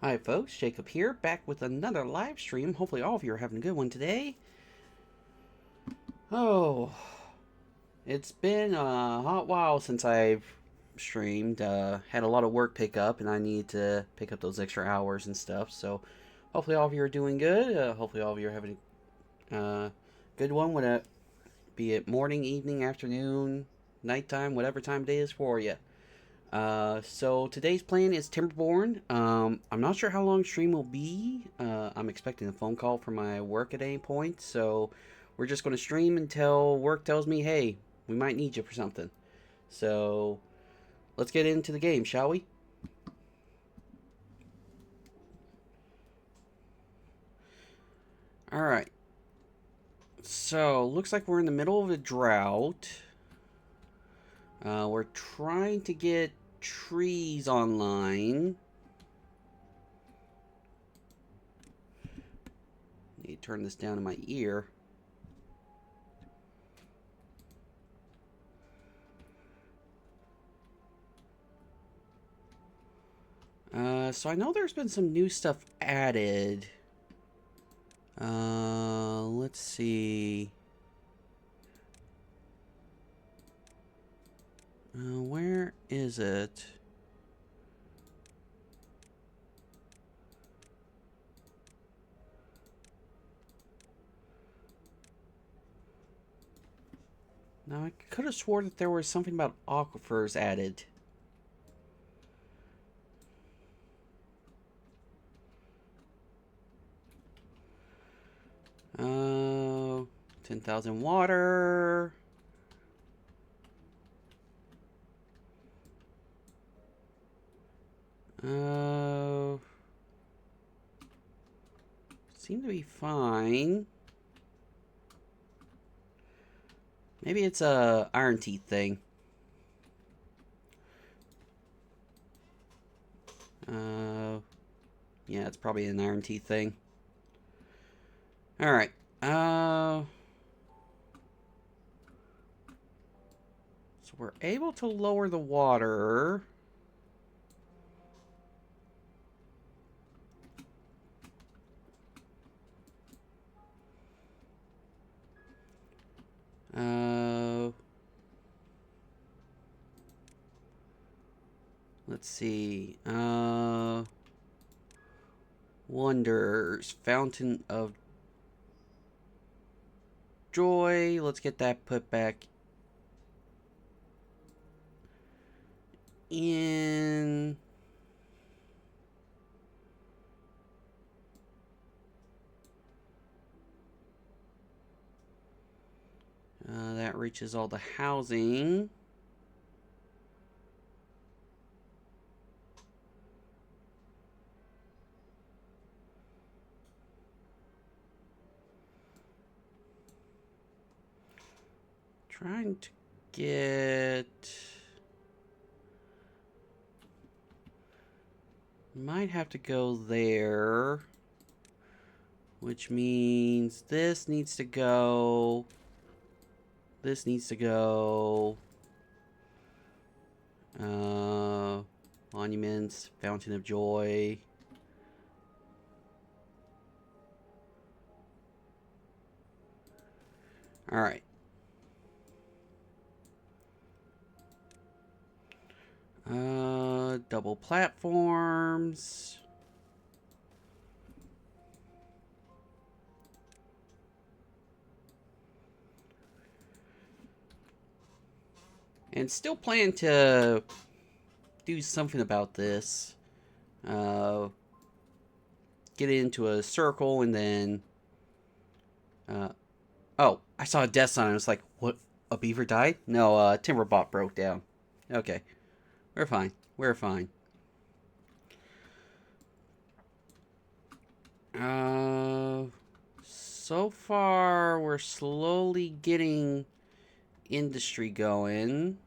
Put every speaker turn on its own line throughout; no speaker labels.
Hi folks, Jacob here, back with another live stream. Hopefully all of you are having a good one today. Oh, it's been a hot while since I've streamed. Had a lot of work pick up and I need to pick up those extra hours and stuff. So hopefully all of you are doing good. Hopefully all of you are having a good one, be it morning, evening, afternoon, nighttime, whatever time of day is for you. So today's plan is Timberborn. I'm not sure how long stream will be. I'm expecting a phone call from my work at any point, so we're just going to stream until work tells me, hey, we might need you for something. So let's get into the game, shall we? All right. So looks like we're in the middle of a drought. We're trying to get trees online. Need to turn this down in my ear. So I know there's been some new stuff added. Let's see. Where is it? Now, I could have swore that there was something about aquifers added. Uh, 10,000 water. Seem to be fine. Maybe it's a iron teeth thing. Yeah, it's probably an iron teeth thing. All right. So we're able to lower the water. Let's see. Wonders. Fountain of Joy. Let's get that put back in. That reaches all the housing. Trying to get... Might have to go there. Which means this needs to go. This needs to go. Monuments, Fountain of Joy. Alright. Double platforms. And still plan to do something about this. Get it into a circle and then... oh, I saw a death sign. I was like, what? A beaver died? No, Timberbot broke down. Okay. We're fine. We're fine. So far, we're slowly getting industry going.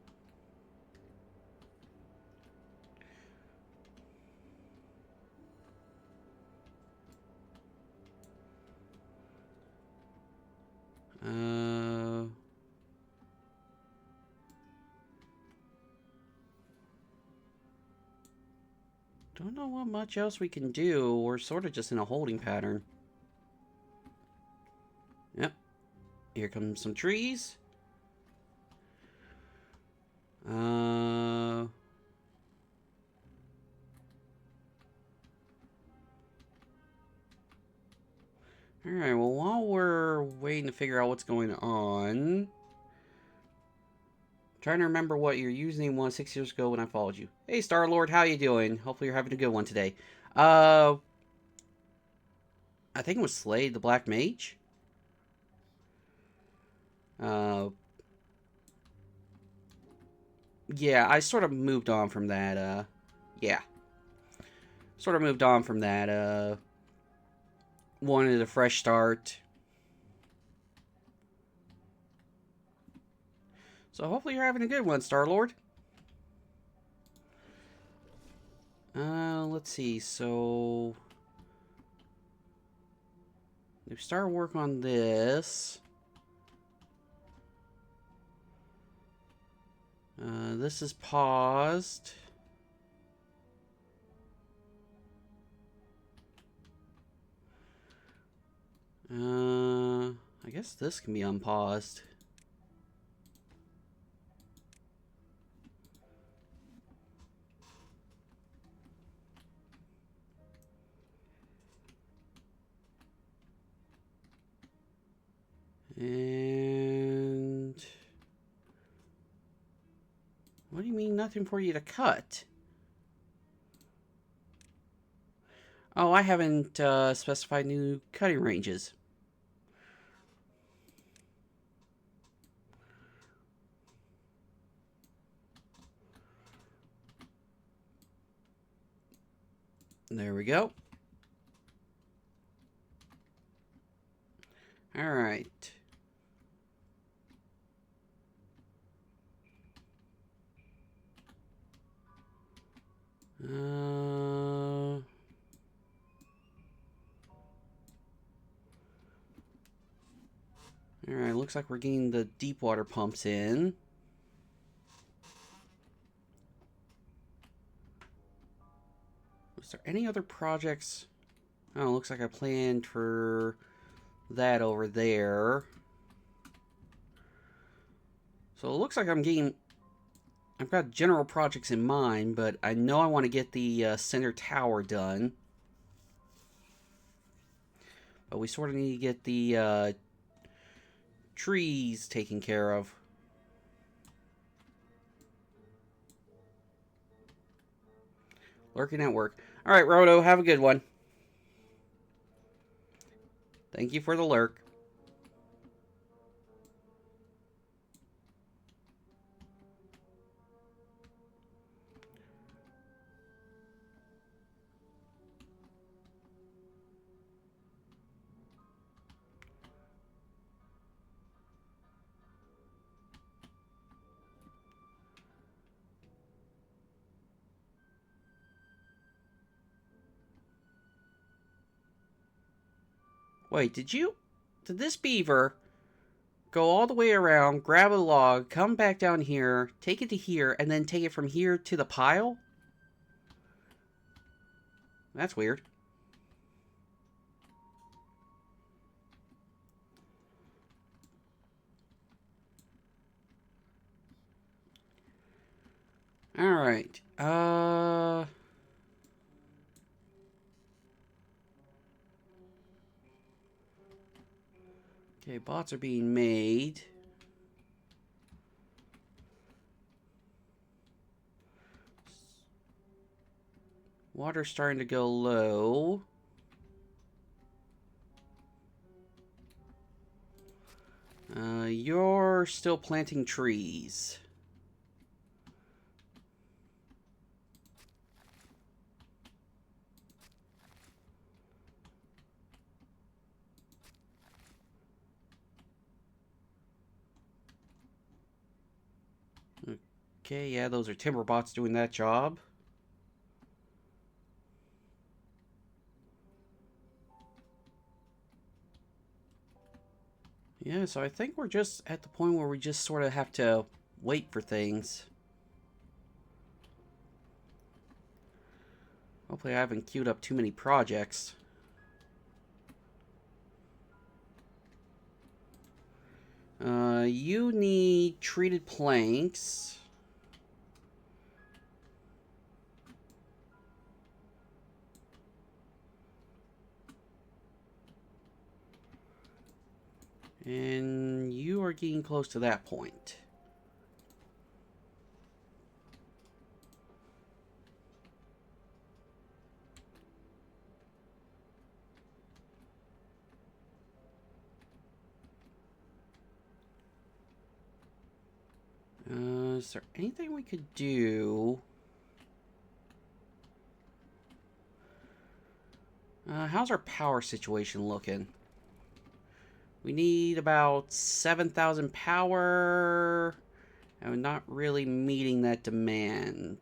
Don't know what much else we can do. We're sort of just in a holding pattern. Yep. Here comes some trees. Alright, well, while we're waiting to figure out what's going on, trying to remember what your username was 6 years ago when I followed you. Hey, Star-Lord, how you doing? Hopefully you're having a good one today. I think it was Slade, the Black Mage. Yeah, I sort of moved on from that, yeah. Sort of moved on from that, wanted a fresh start. So hopefully you're having a good one, Star-Lord. Let's see, so... we start work on this. This is paused. I guess this can be unpaused. And... what do you mean nothing for you to cut? Oh, I haven't specified new cutting ranges. There we go. All right. Alright, looks like we're getting the deep water pumps in. Was there any other projects? Oh, looks like I planned for that over there. So it looks like I've got general projects in mind, but I know I want to get the center tower done. But we sort of need to get the trees taken care of. Lurking at work. Alright, Roto, have a good one. Thank you for the lurk. Wait, did this beaver go all the way around, grab a log, come back down here, take it to here, and then take it from here to the pile? That's weird. Alright, okay, bots are being made. Water's starting to go low. You're still planting trees. Okay, yeah, those are timber bots doing that job. Yeah, so I think we're just at the point where we just sort of have to wait for things. Hopefully I haven't queued up too many projects. You need treated planks. And you are getting close to that point. Is there anything we could do? How's our power situation looking? We need about 7,000 power, and we're not really meeting that demand.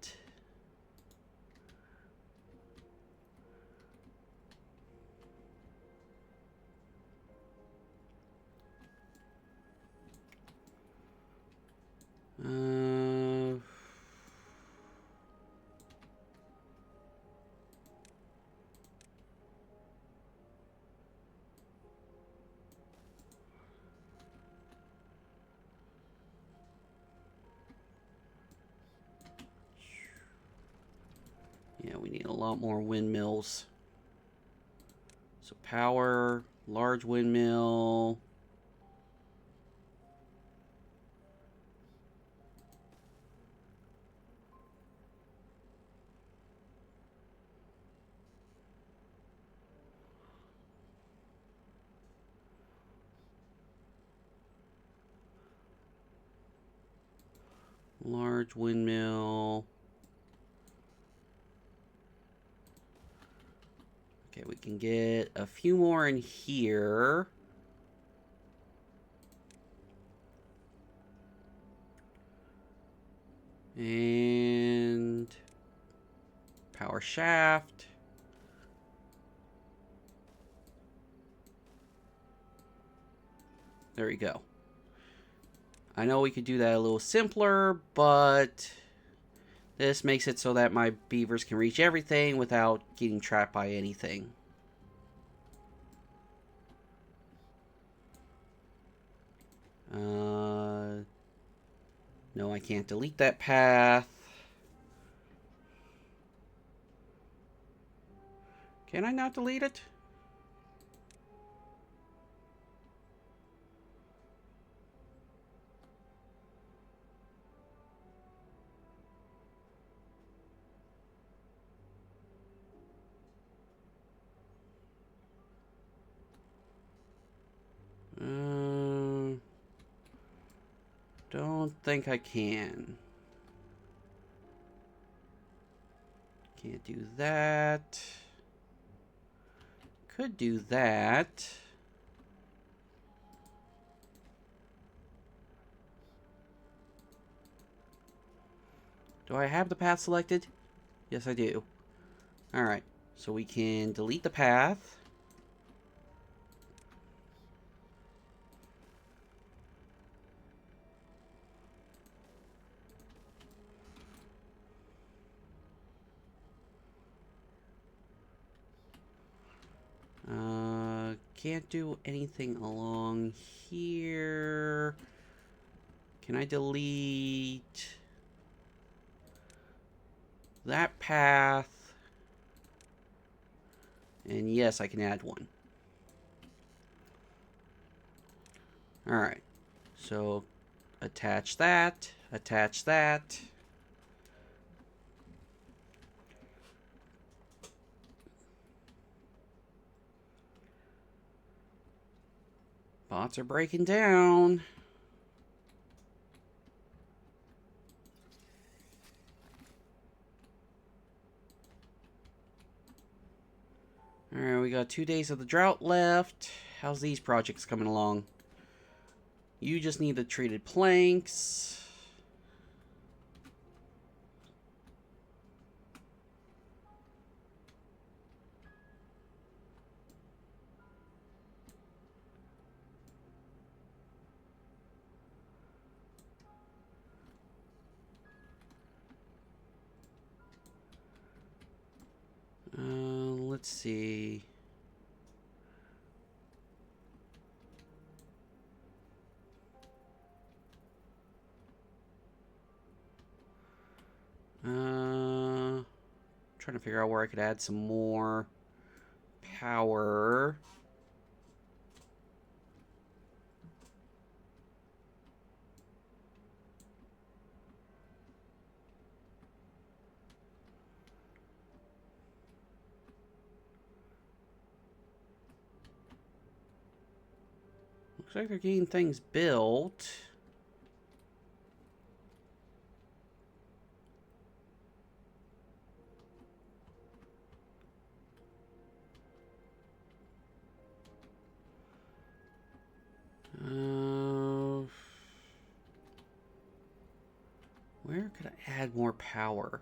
Yeah, we need a lot more windmills. So power, large windmill. Large windmill. Okay, we can get a few more in here. And power shaft. There we go. I know we could do that a little simpler, but this makes it so that my beavers can reach everything without getting trapped by anything. No, I can't delete that path. Can I not delete it? Don't think I can. Can't do that. Could do that. Do I have the path selected? Yes, I do. Alright, so we can delete the path. Can't do anything along here. Can I delete that path? And yes, I can add one. Alright, so attach that, attach that. Bots are breaking down. Alright, we got 2 days of the drought left. How's these projects coming along? You just need the treated planks. Let's see. Trying to figure out where I could add some more power. Looks like they're getting things built. Where could I add more power?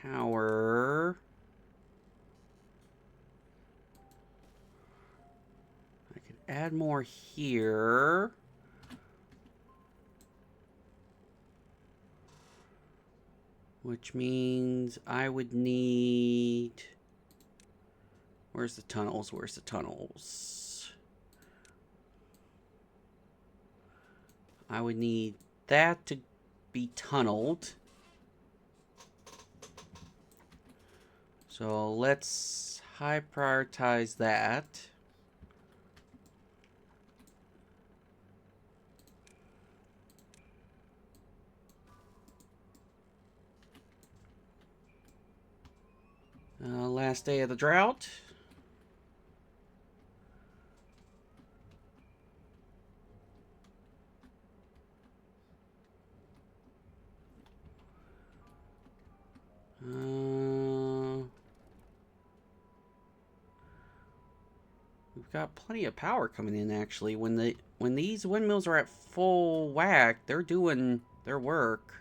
Power. I could add more here. Which means I would need... Where's the tunnels? Where's the tunnels? I would need that to be tunneled. So let's high prioritize that. Last day of the drought. We've got plenty of power coming in actually. When these windmills are at full whack, they're doing their work.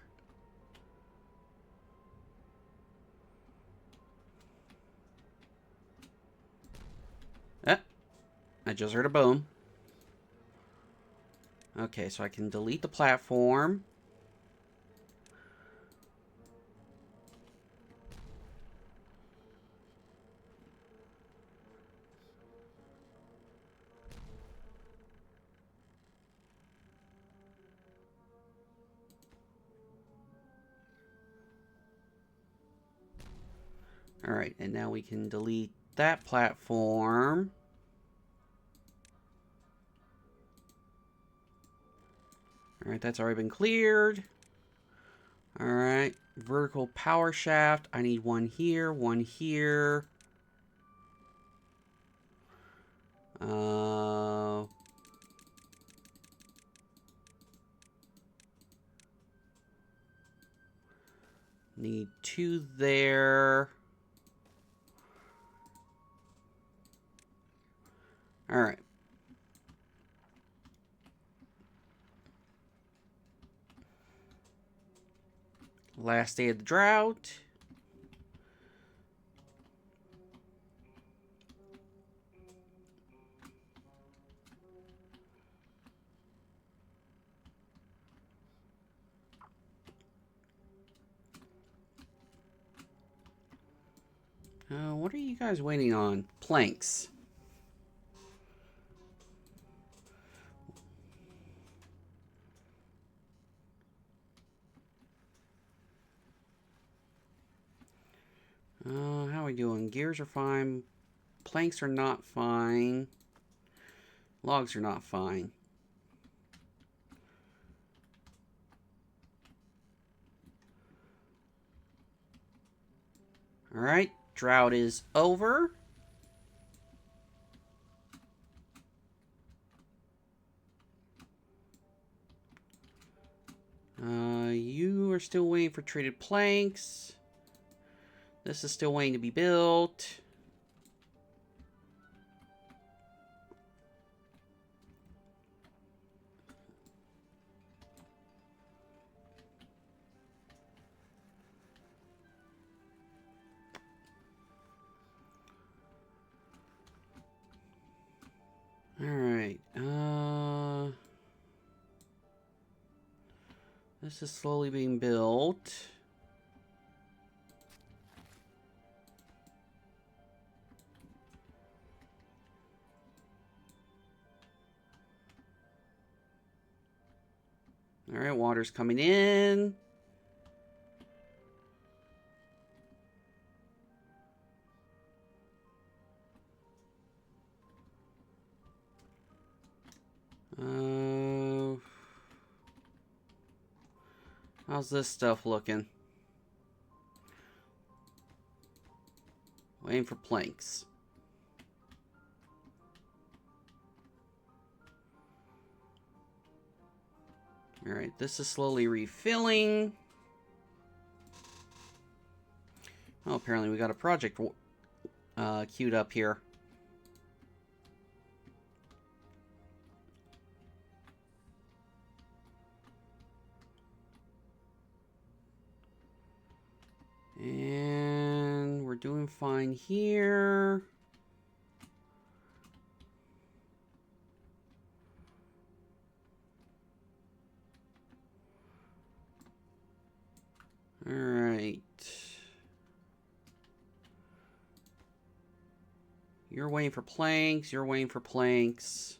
I just heard a boom. Okay, so I can delete the platform. Alright, and now we can delete that platform. Alright, that's already been cleared. Alright, vertical power shaft. I need one here, one here. Need two there. Alright. Last day of the drought. What are you guys waiting on? Planks. How are we doing? Gears are fine. Planks are not fine. Logs are not fine. Alright, drought is over. You are still waiting for treated planks. This is still waiting to be built. This is slowly being built. Alright, water's coming in. How's this stuff looking? Waiting for planks. Alright, this is slowly refilling. Oh, apparently we got a project queued up here. And we're doing fine here. All right. You're waiting for planks. You're waiting for planks.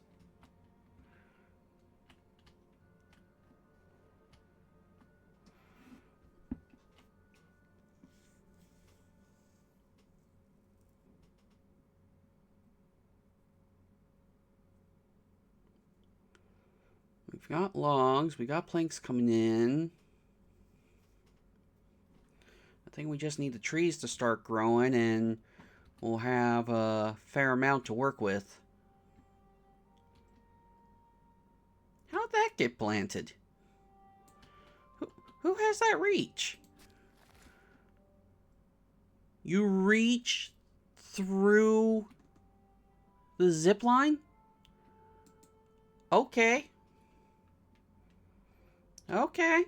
We've got logs. We got planks coming in. I think we just need the trees to start growing and we'll have a fair amount to work with. How'd that get planted? Who has that reach? You reach through the zip line? Okay. Okay.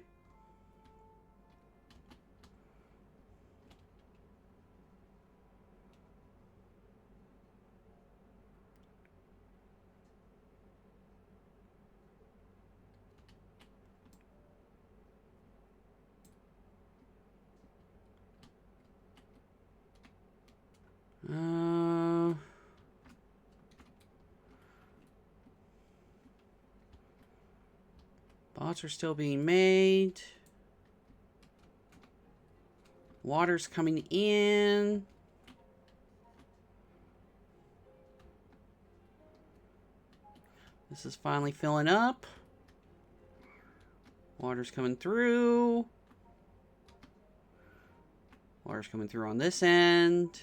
Bots are still being made. Water's coming in. This is finally filling up. Water's coming through. Water's coming through on this end.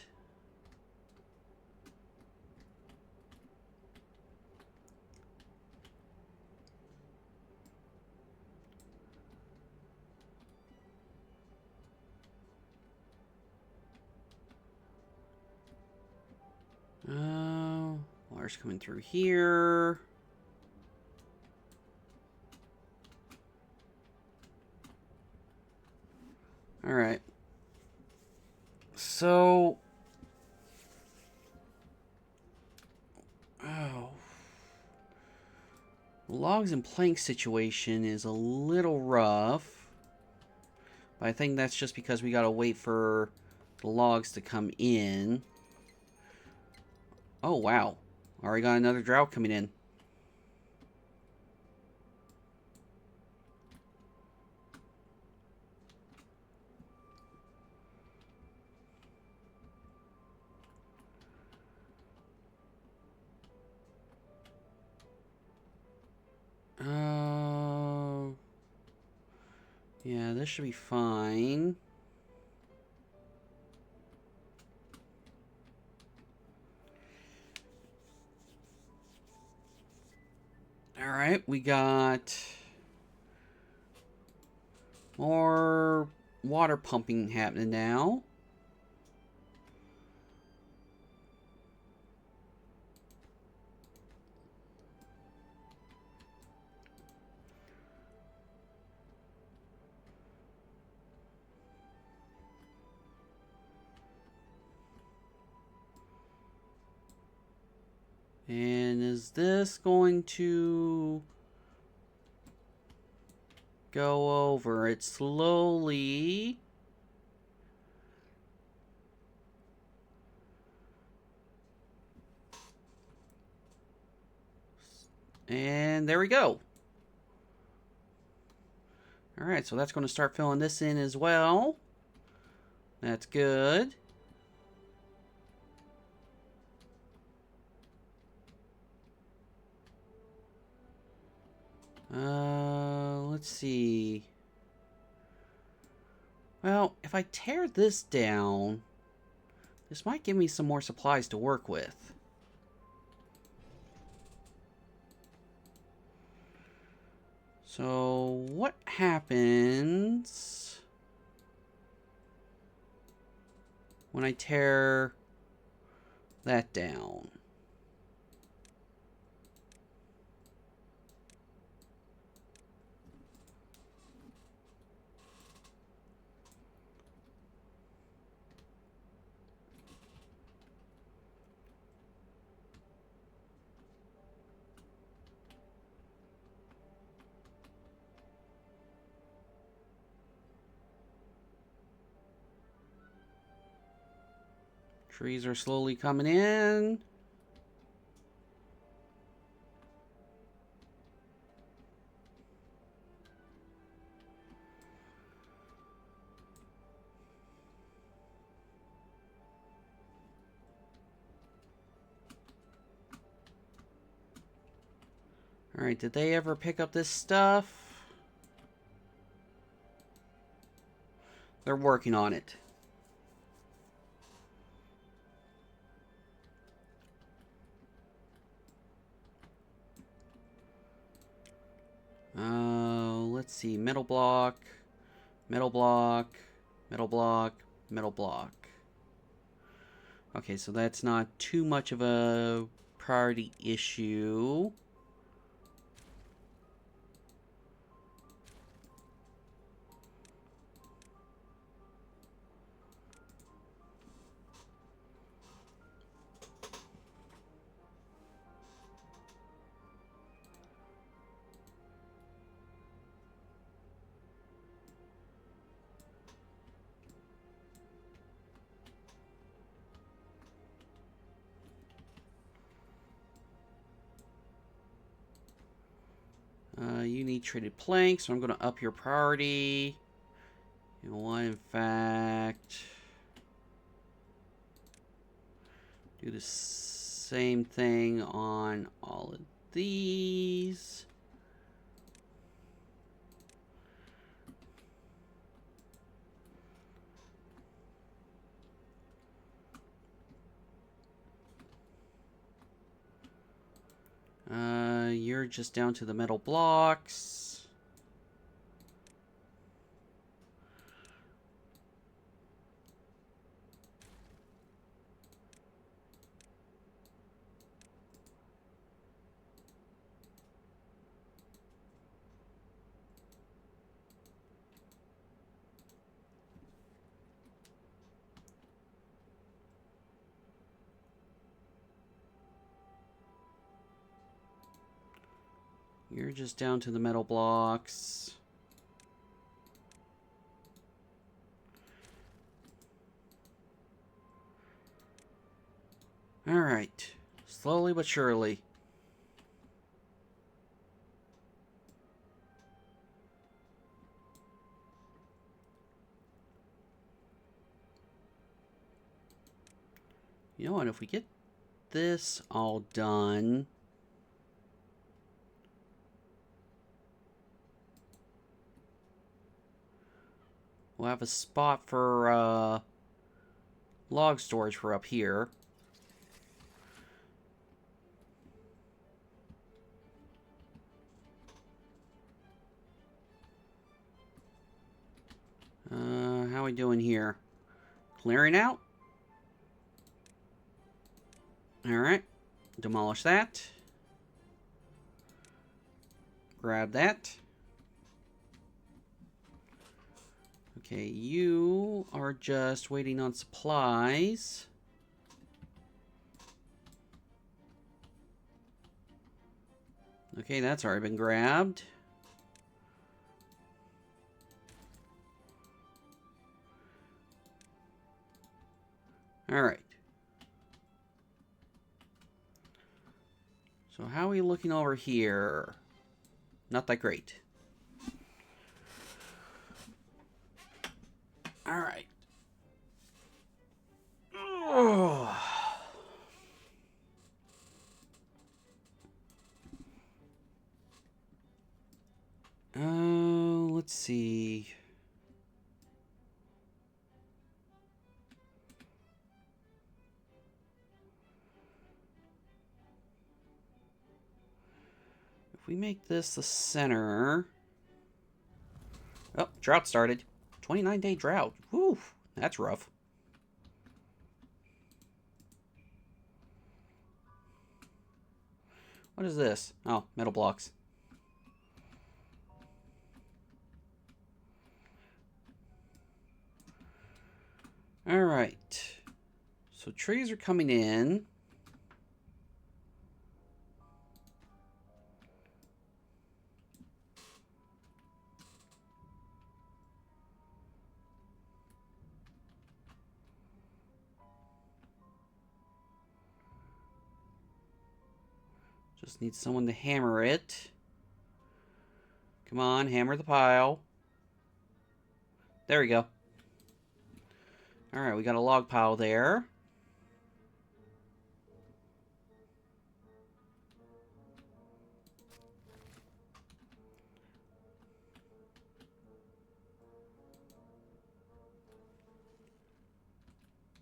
Water's coming through here. All right. So, the logs and plank situation is a little rough. But I think that's just because we gotta wait for the logs to come in. Oh, wow. Already got another drought coming in. Yeah, this should be fine. Alright, we got more water pumping happening now. And is this going to... go over it slowly. And there we go. Alright, so that's going to start filling this in as well. That's good. Let's see. Well, if I tear this down, this might give me some more supplies to work with. So, what happens when I tear that down? Trees are slowly coming in. Alright, did they ever pick up this stuff? They're working on it. Let's see. Metal block, metal block, metal block, metal block. Okay, so that's not too much of a priority issue. You need traded planks, so I'm going to up your priority. You want, in fact, do the same thing on all of these. You're just down to the metal blocks. You're just down to the metal blocks. Alright. Slowly but surely. You know what? If we get this all done, we'll have a spot for log storage for up here. How are we doing here? Clearing out? Alright. Demolish that. Grab that. Okay, you are just waiting on supplies. Okay, that's already been grabbed. Alright. So how are we looking over here? Not that great. Alright. Let's see. If we make this the center... Oh, drought started. 29-day drought. Whew, that's rough. What is this? Oh, metal blocks. Alright. So trees are coming in. Just need someone to hammer it. Come on, hammer the pile. There we go. Alright, we got a log pile there.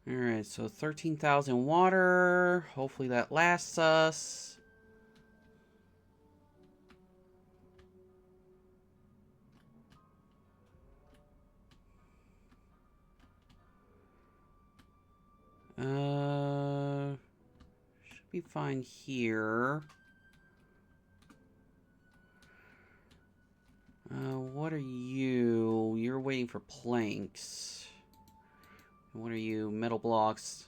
Alright, so 13,000 water. Hopefully that lasts us. Should be fine here. What are you? You're waiting for planks. What are you? Metal blocks.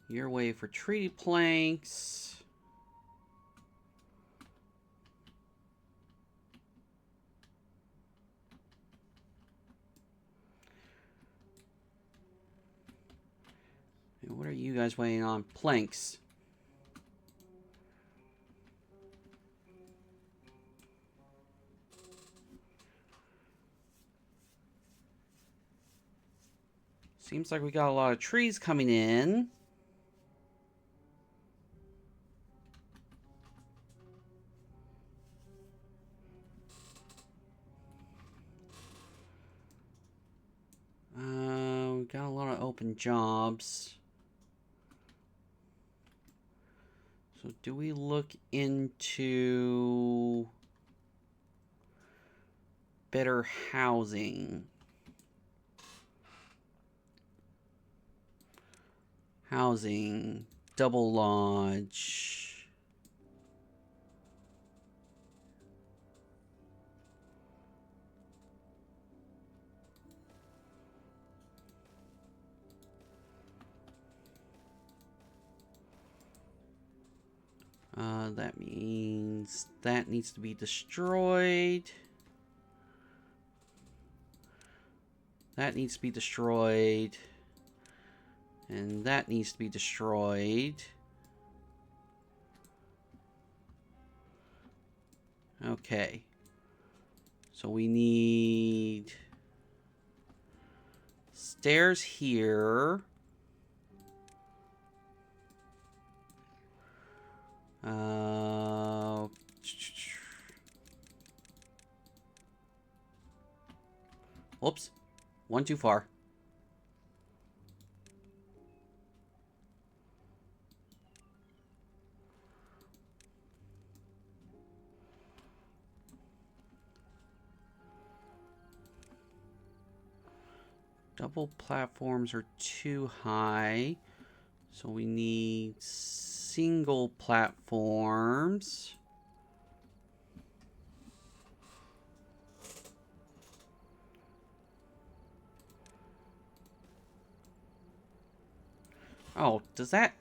You're waiting for treaty planks. And what are you guys waiting on? Planks. Seems like we got a lot of trees coming in. We got a lot of open jobs. So do we look into better housing? Housing, double lodge. That means that needs to be destroyed. That needs to be destroyed. And that needs to be destroyed. Okay. So we need stairs here. Whoops. One too far. Double platforms are too high. So we need single platforms. Oh, does that...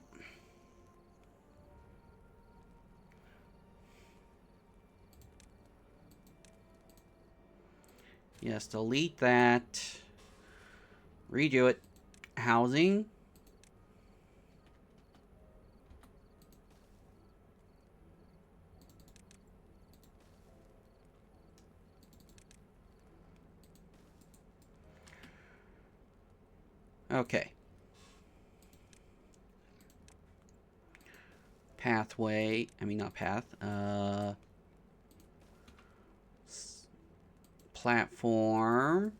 Yes, delete that. Redo it. Housing. Okay. Pathway. I mean, not path. Platform.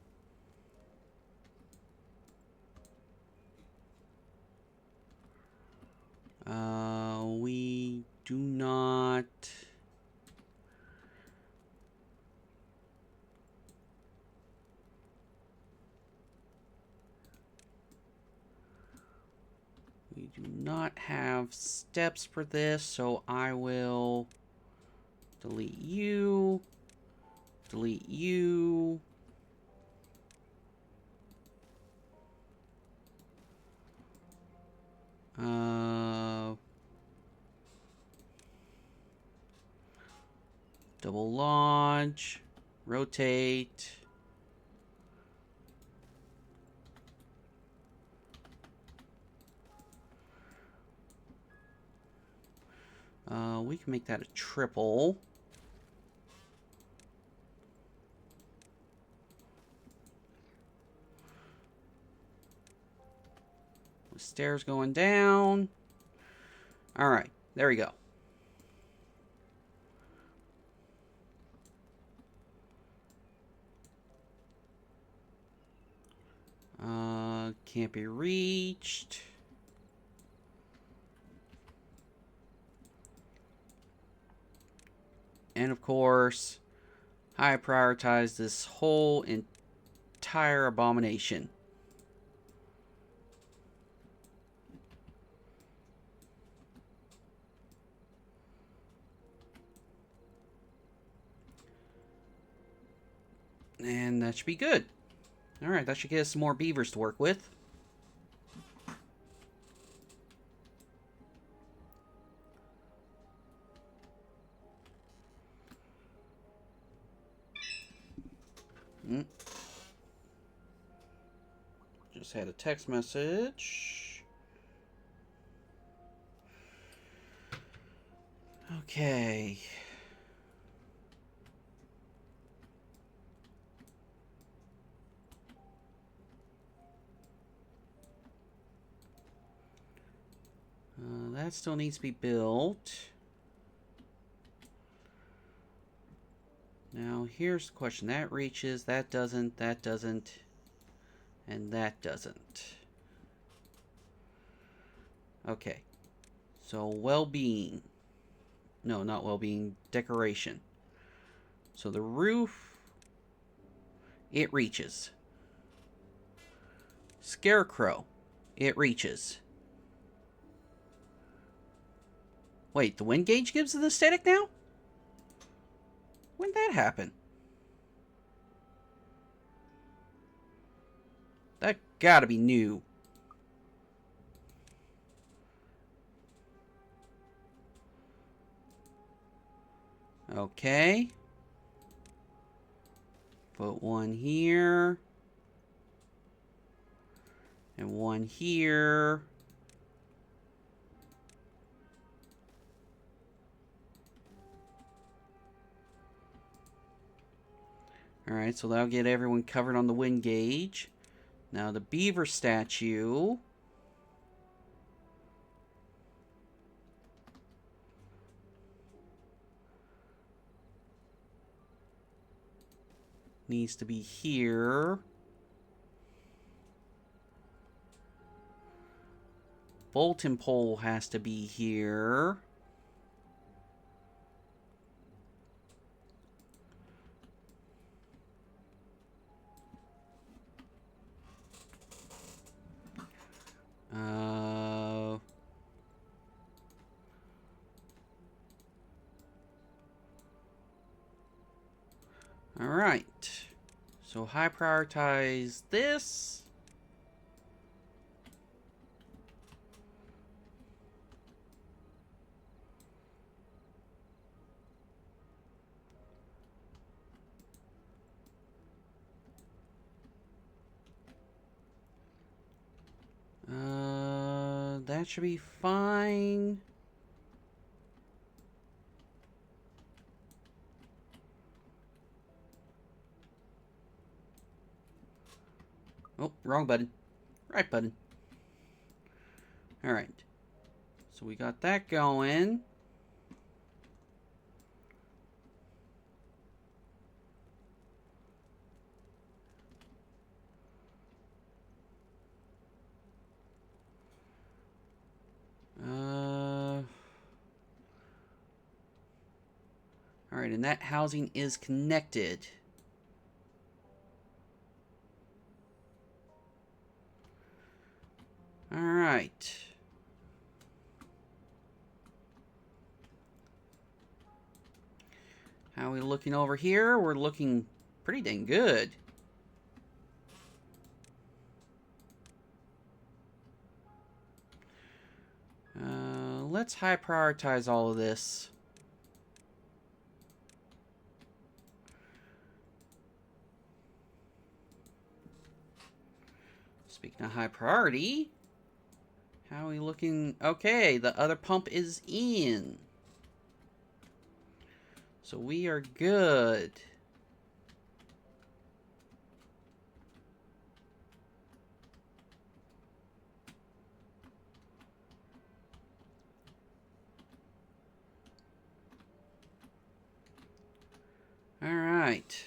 We do not... We do not have steps for this, so I will delete you. Delete you. Double launch. Rotate. We can make that a triple. With stairs going down. Alright, there we go. Can't be reached. And of course, I prioritize this whole entire abomination. And that should be good. Alright, that should get us some more beavers to work with. Just had a text message. Okay. That still needs to be built. Now, here's the question. That reaches, that doesn't, and that doesn't. Okay. So, well-being. No, not well-being. Decoration. So, the roof, it reaches. Scarecrow, it reaches. Wait, the wind gauge gives it the static now? When did that happen? That gotta be new. Okay. Put one here. And one here. Alright, so that'll get everyone covered on the wind gauge. Now the beaver statue. Needs to be here. Bolton pole has to be here. Alright. So high prioritize this. that should be fine. Oh, wrong button. Right button. Alright. So we got that going. Alright, and that housing is connected. Alright. How are we looking over here? We're looking pretty dang good. Let's high prioritize all of this. Speaking of high priority, how are we looking? Okay, the other pump is in. So we are good. All right.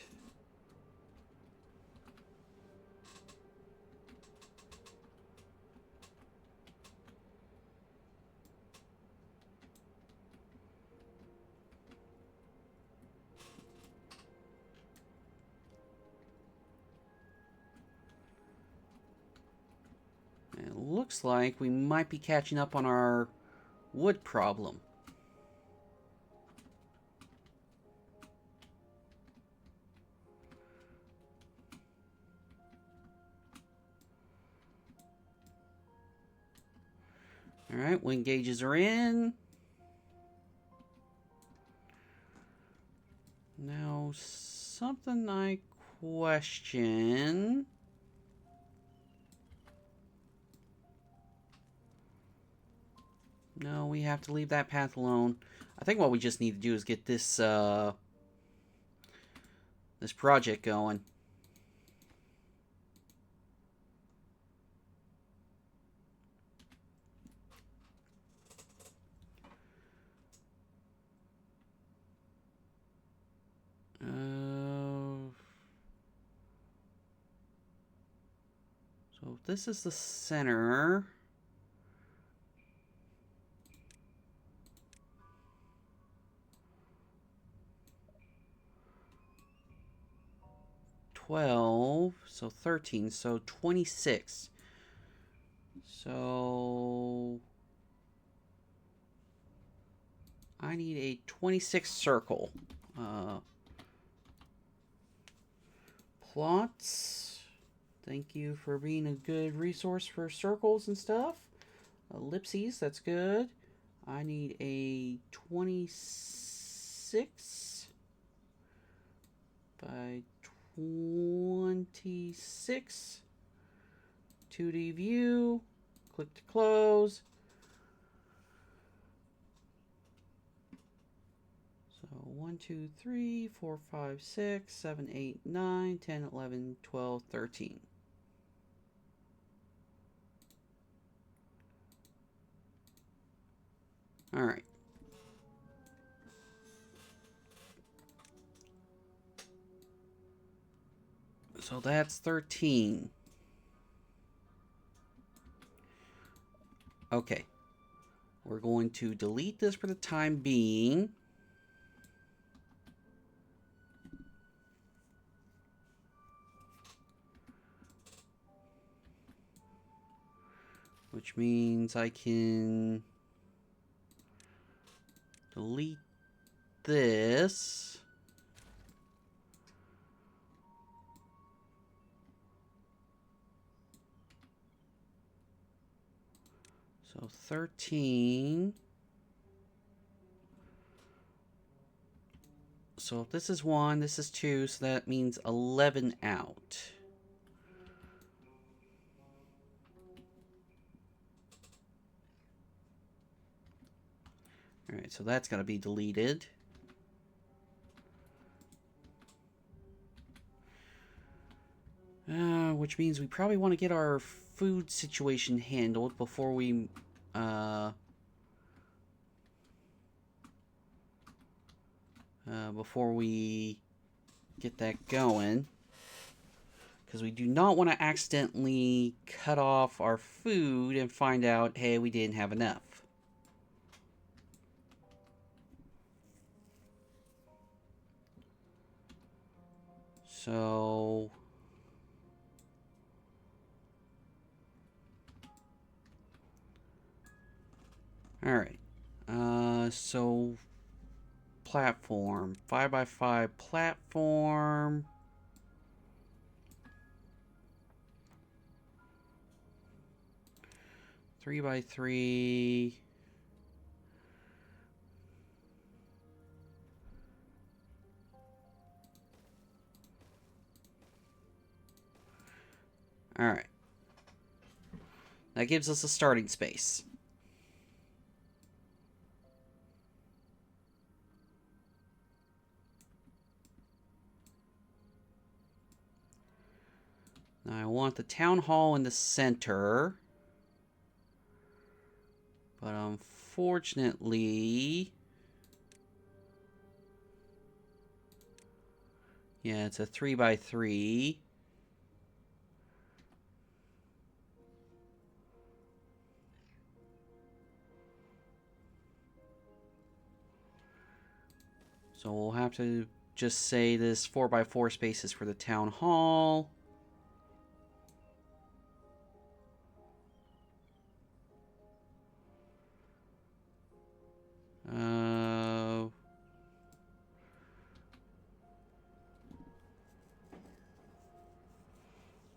It looks like we might be catching up on our wood problem. Alright, wind gauges are in. Now, something I question. No, we have to leave that path alone. I think what we just need to do is get this, this project going. So this is the center. So 13, so 26. So I need a 26 circle. Plots. Thank you for being a good resource for circles and stuff. Ellipses, that's good. I need a 26 by 26. 2D view. Click to close. So 1, 2, 3, 4, 5, 6, 7, 8, 9, 10, 11, 12, 13. All right. So that's 13. Okay. We're going to delete this for the time being. Which means I can delete this. So 13. So if this is 1, this is 2, so that means 11 out. Alright, so that's going to be deleted. Which means we probably want to get our food situation handled before we get that going. Because we do not want to accidentally cut off our food and find out, hey, we didn't have enough. So... Alright. So... Platform. 5x5 platform. Three by three. Alright. That gives us a starting space. Now I want the town hall in the center. But unfortunately... Yeah, it's a 3x3. So we'll have to just say this 4x4 space is for the town hall.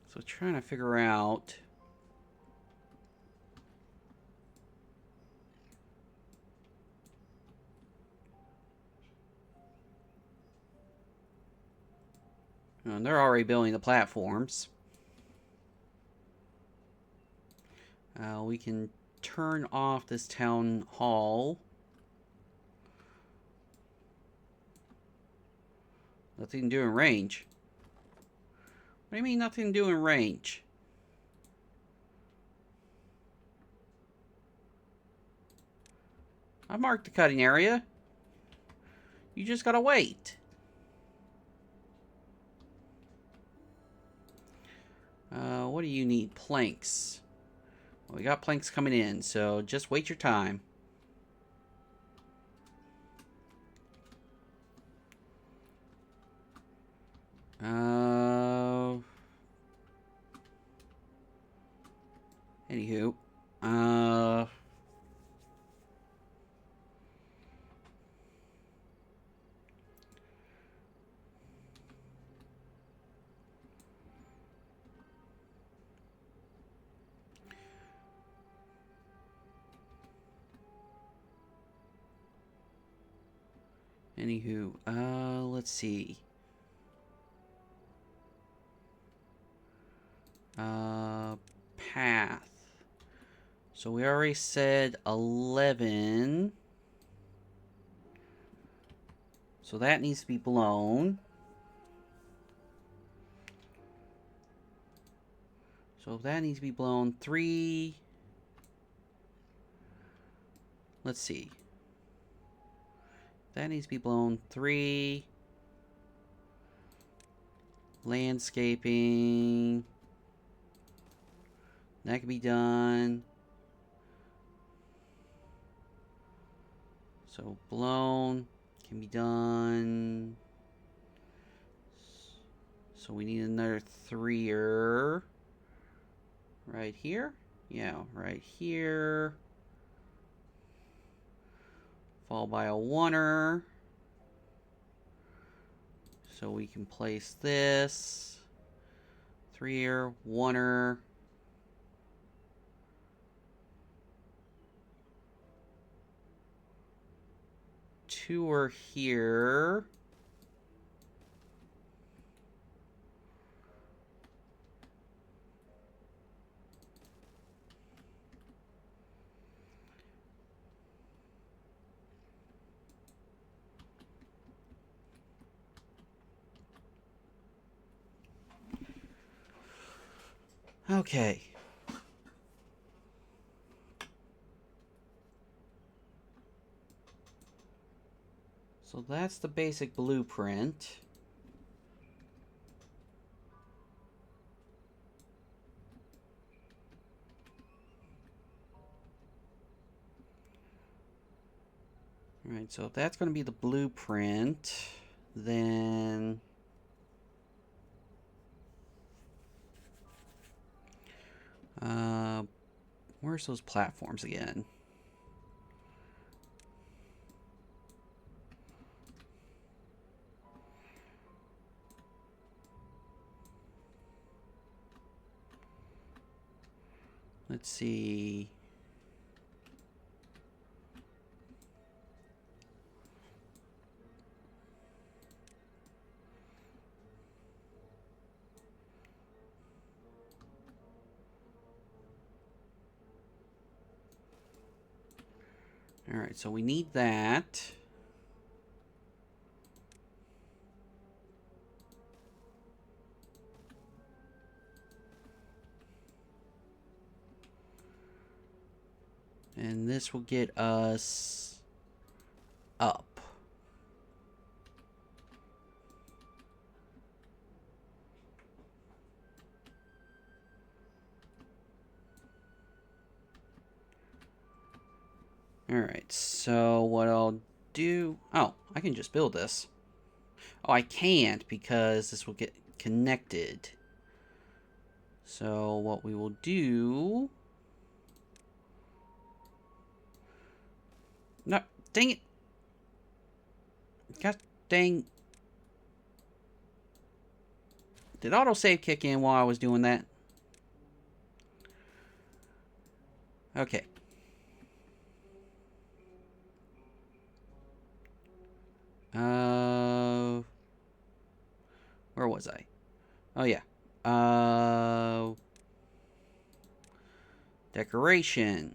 So trying to figure out... And they're already building the platforms. We can turn off this town hall. Nothing to do in range. What do you mean nothing to do in range? I marked the cutting area. You just gotta wait. What do you need? Planks. Well, we got planks coming in, so just wait your time. Anywho. Let's see. Path. So we already said 11. So that needs to be blown. So that needs to be blown. 3. Let's see. That needs to be blown. 3. Landscaping. That can be done. So blown can be done. So we need another 3er. Right here? Yeah, right here. Followed by a 1er. So we can place this. 3er, 1er. 2er here. Okay. So that's the basic blueprint. Alright, so if that's going to be the blueprint, then... where's those platforms again? Let's see. Alright, so we need that. And this will get us up. Alright, so what I'll do... Oh, I can just build this. Oh, I can't because this will get connected. So what we will do... No, dang it! God dang... Did autosave kick in while I was doing that? Okay. Where was I? Oh, yeah. Decoration.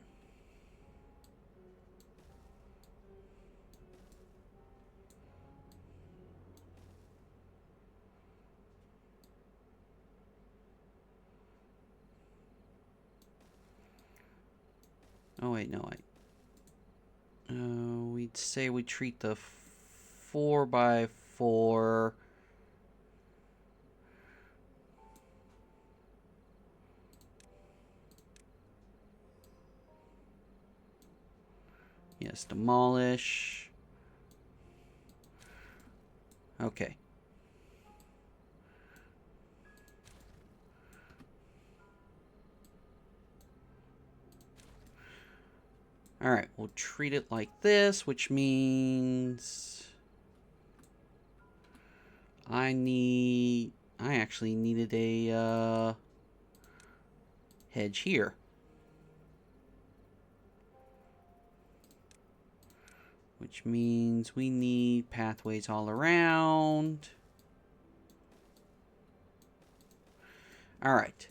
Oh, wait, no, we'd say we treat the 4x4... Yes, demolish. Okay. Alright, we'll treat it like this, which means... I actually needed a, hedge here. Which means we need pathways all around. Alright.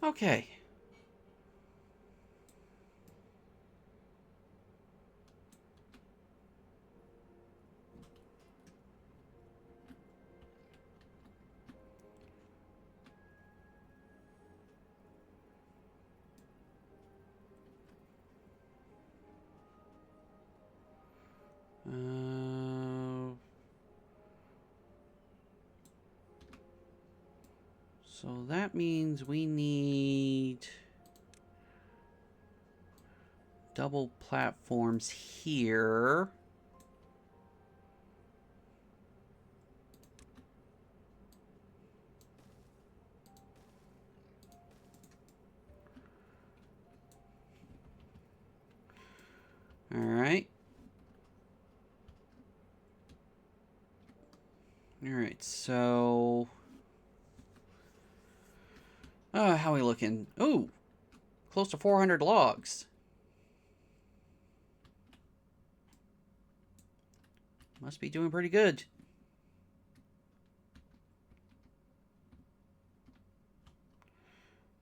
Okay. So that means we need double platforms here. Alright. Alright, so... how are we looking? Ooh! Close to 400 logs. Must be doing pretty good.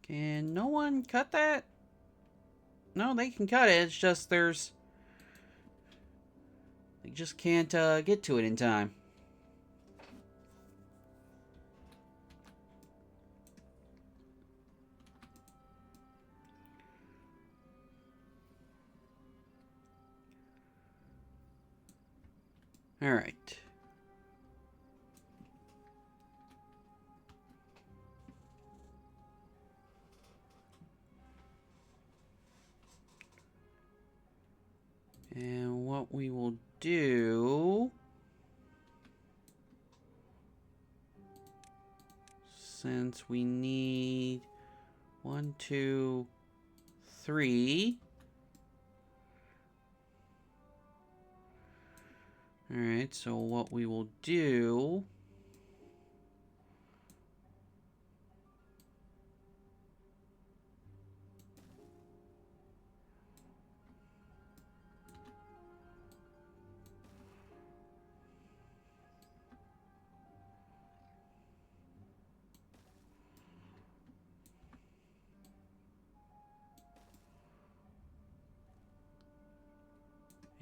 Can no one cut that? No, they can cut it. It's just there's... They just can't get to it in time. Alright. And what we will do, since we need 1, 2, 3. Alright, so what we will do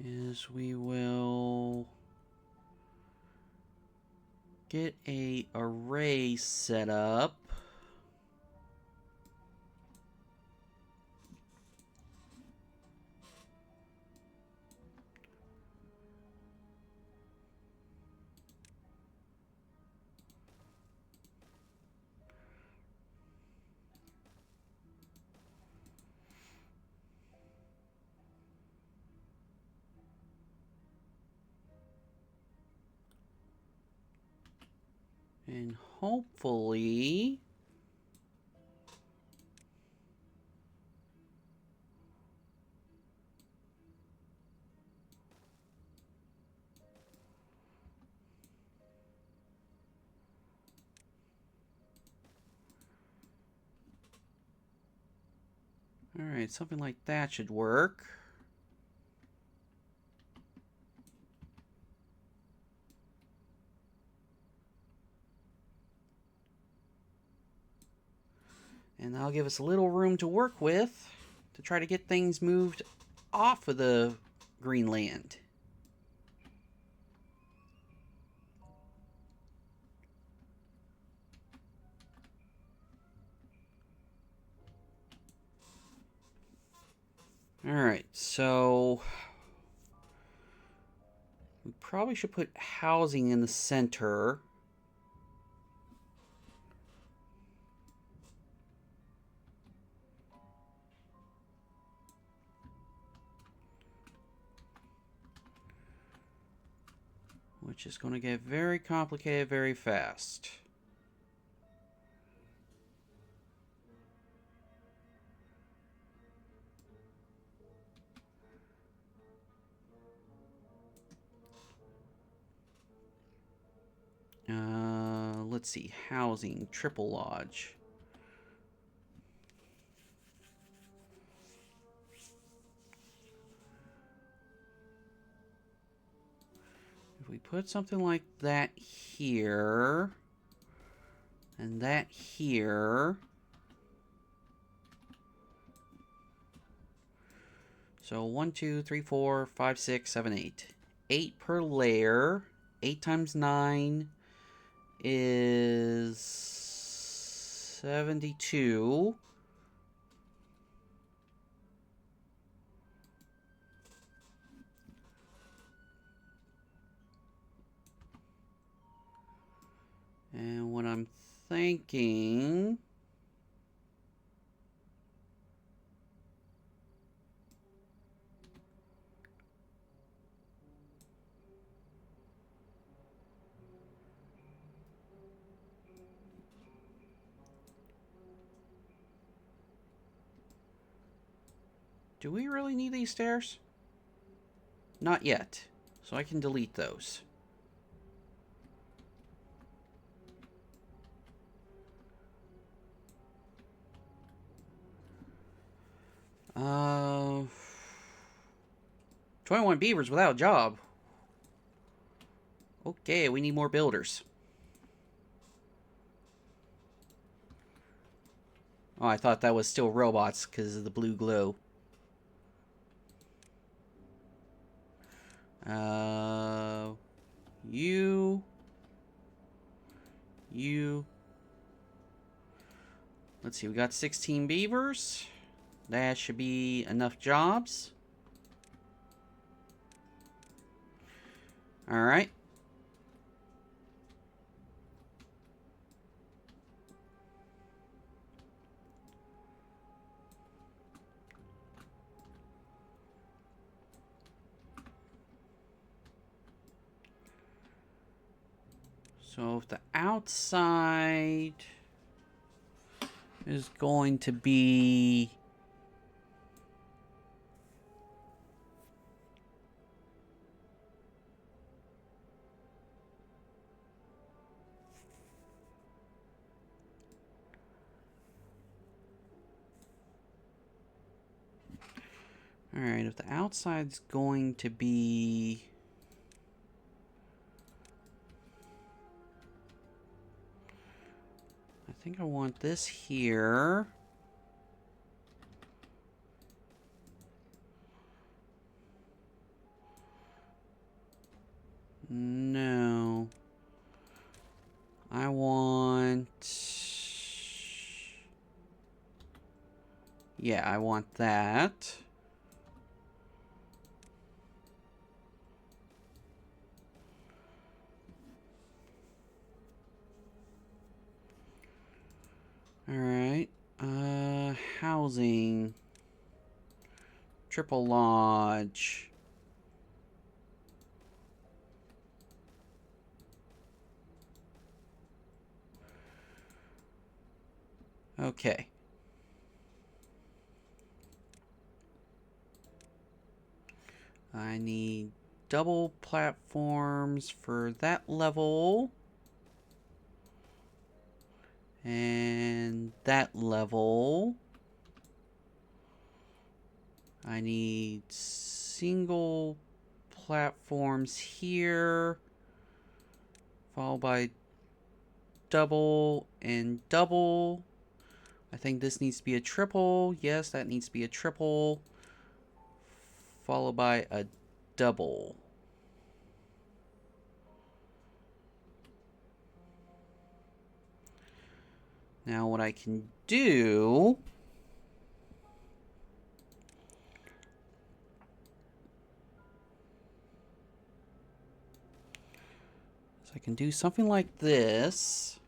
is we will get a array set up. And hopefully alright, something like that should work. And that'll give us a little room to work with to try to get things moved off of the green land. Alright, so we probably should put housing in the center. Which is going to get very complicated very fast. Let's see, housing, triple lodge. If we put something like that here, and that here, so 1, 2, 3, 4, 5, 6, 7, 8. 8 per layer. 8 times 9 is 72. And what I'm thinking... Do we really need these stairs? Not yet. So I can delete those. Uh, 21 beavers without a job. Okay, we need more builders. Oh, I thought that was still robots because of the blue glow. You. Let's see, we got 16 beavers. That should be enough jobs. Alright. So if the outside is going to be... Alright, if the outside's going to be... I think I want this here. No. I want... Yeah, I want that. Alright. Housing. Triple lodge. Okay. I need double platforms for that level. And that level. I need single platforms here. Followed by double and double. I think this needs to be a triple. Yes, that needs to be a triple. Followed by a double. Now what I can do is I can do something like this.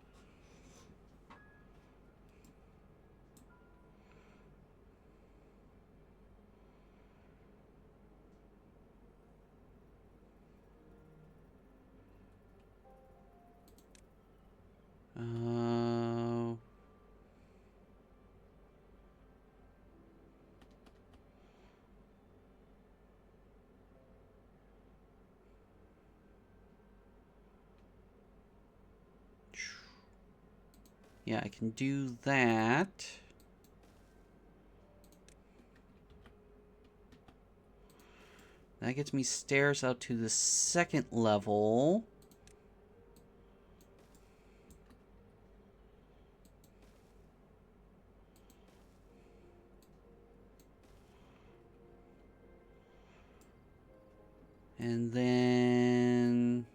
Yeah, I can do that. That gets me stairs up to the second level. And then...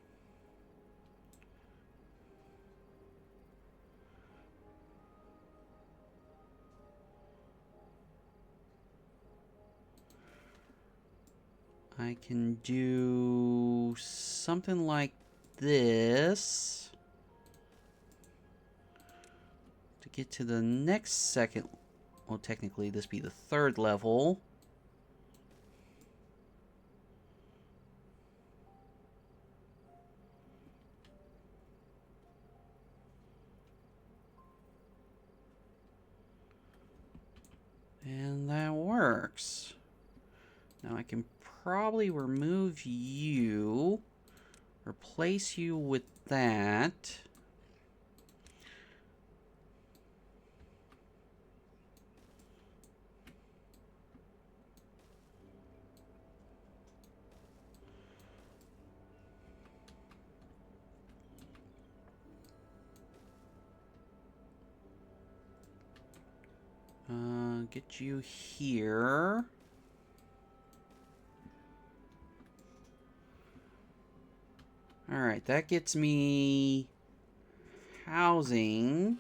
I can do something like this to get to the next second. Well, technically, this be the third level. And that works. Now I can probably remove you, replace you with that. get you here. Alright, that gets me housing.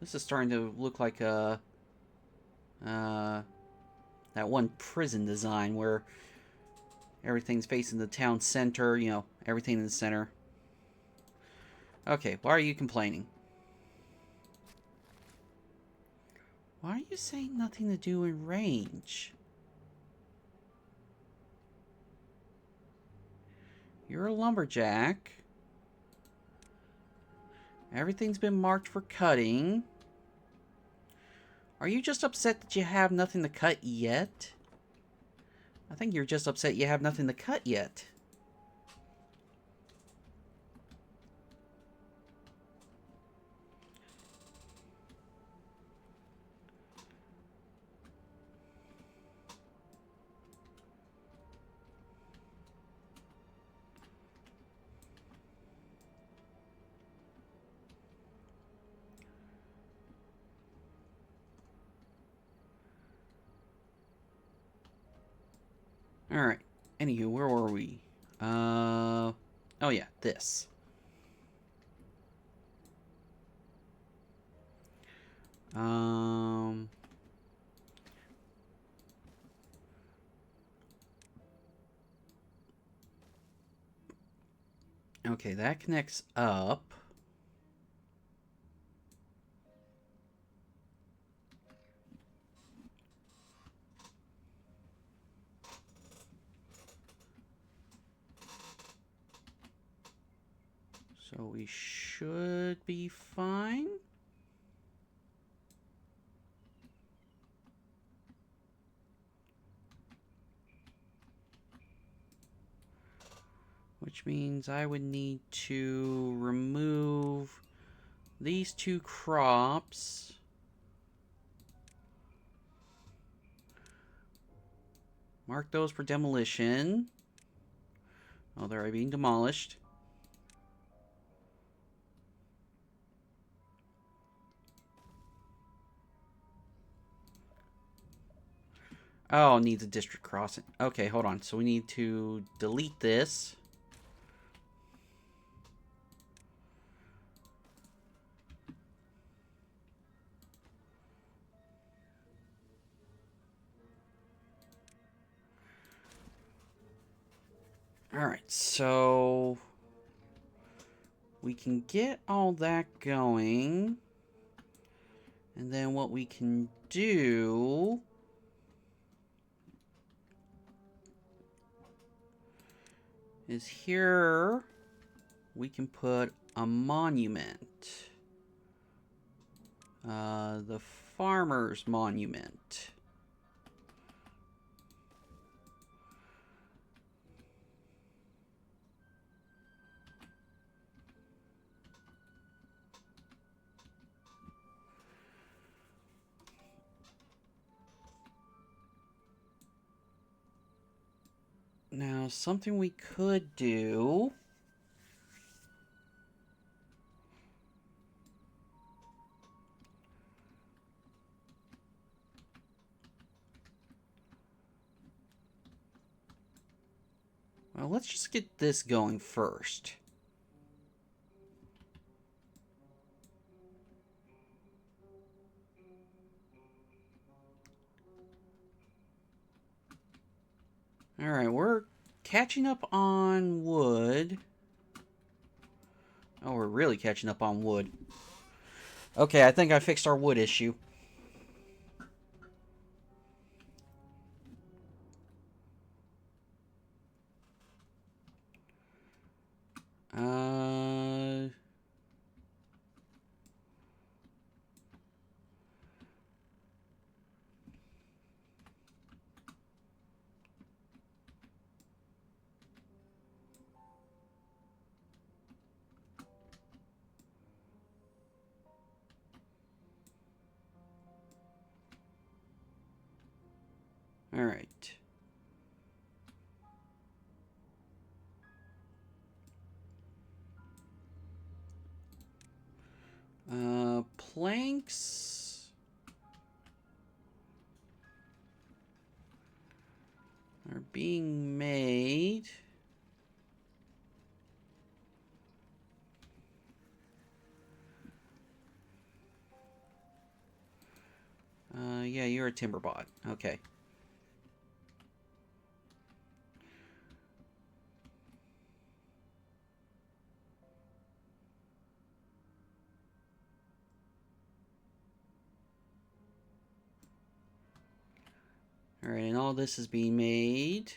This is starting to look like a that one prison design where everything's facing the town center, you know, everything in the center. Okay, why are you complaining? Why are you saying nothing to do in range? You're a lumberjack. Everything's been marked for cutting. Are you just upset that you have nothing to cut yet? I think you're just upset you have nothing to cut yet. Alright. Anywho, where were we? Oh yeah, this. Okay, that connects up. So we should be fine. Which means I would need to remove these two crops. Mark those for demolition. Oh, they're being demolished. Oh, needs a district crossing. Okay, hold on. So we need to delete this. Alright, so we can get all that going. And then what we can do is here we can put a monument. The farmer's monument. Now, something we could do... Well, let's just get this going first. Alright, we're catching up on wood. Oh, we're really catching up on wood. Okay, I think I fixed our wood issue. Alright. Planks are being made. Yeah, you're a timber bot. Okay. Alright, and all this is being made.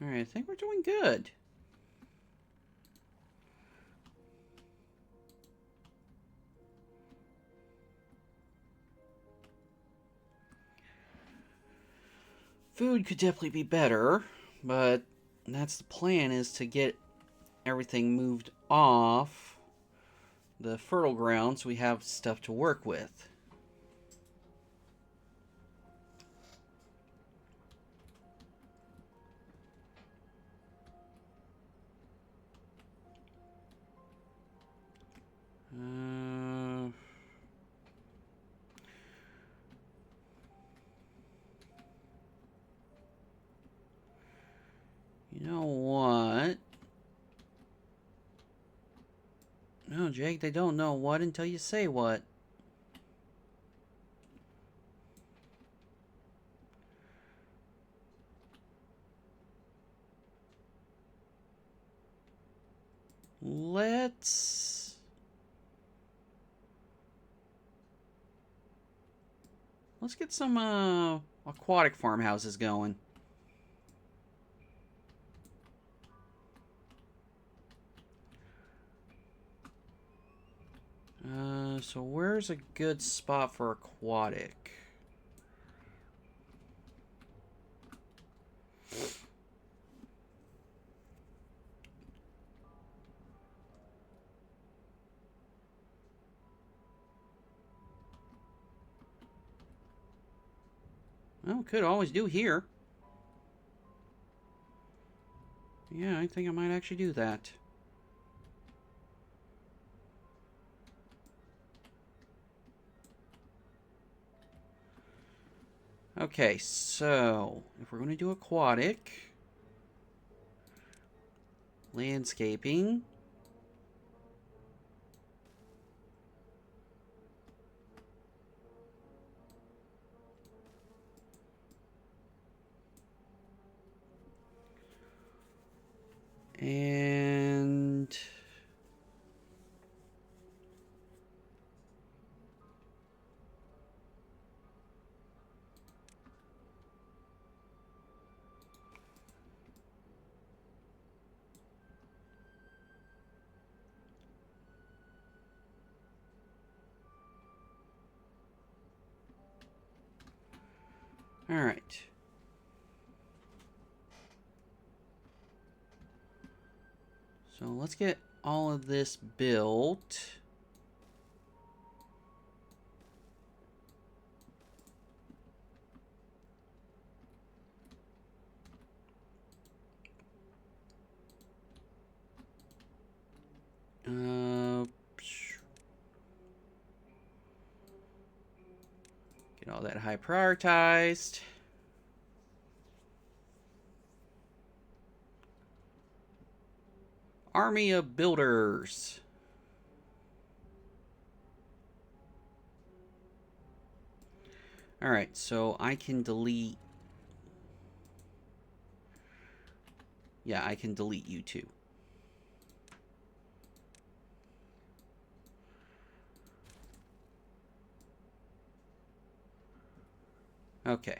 Alright, I think we're doing good. Food could definitely be better, but that's the plan, is to get everything moved off the fertile ground so we have stuff to work with. You know what? No, Jake, they don't know what until you say what. Let's get some aquatic farmhouses going. So where's a good spot for aquatic? Well, could always do here. Yeah, I think I might actually do that. Okay, so if we're going to do aquatic, landscaping, and all right. So let's get all of this built. Get all that high prioritized. Army of builders. Alright, so I can delete... Yeah, I can delete you too. Okay.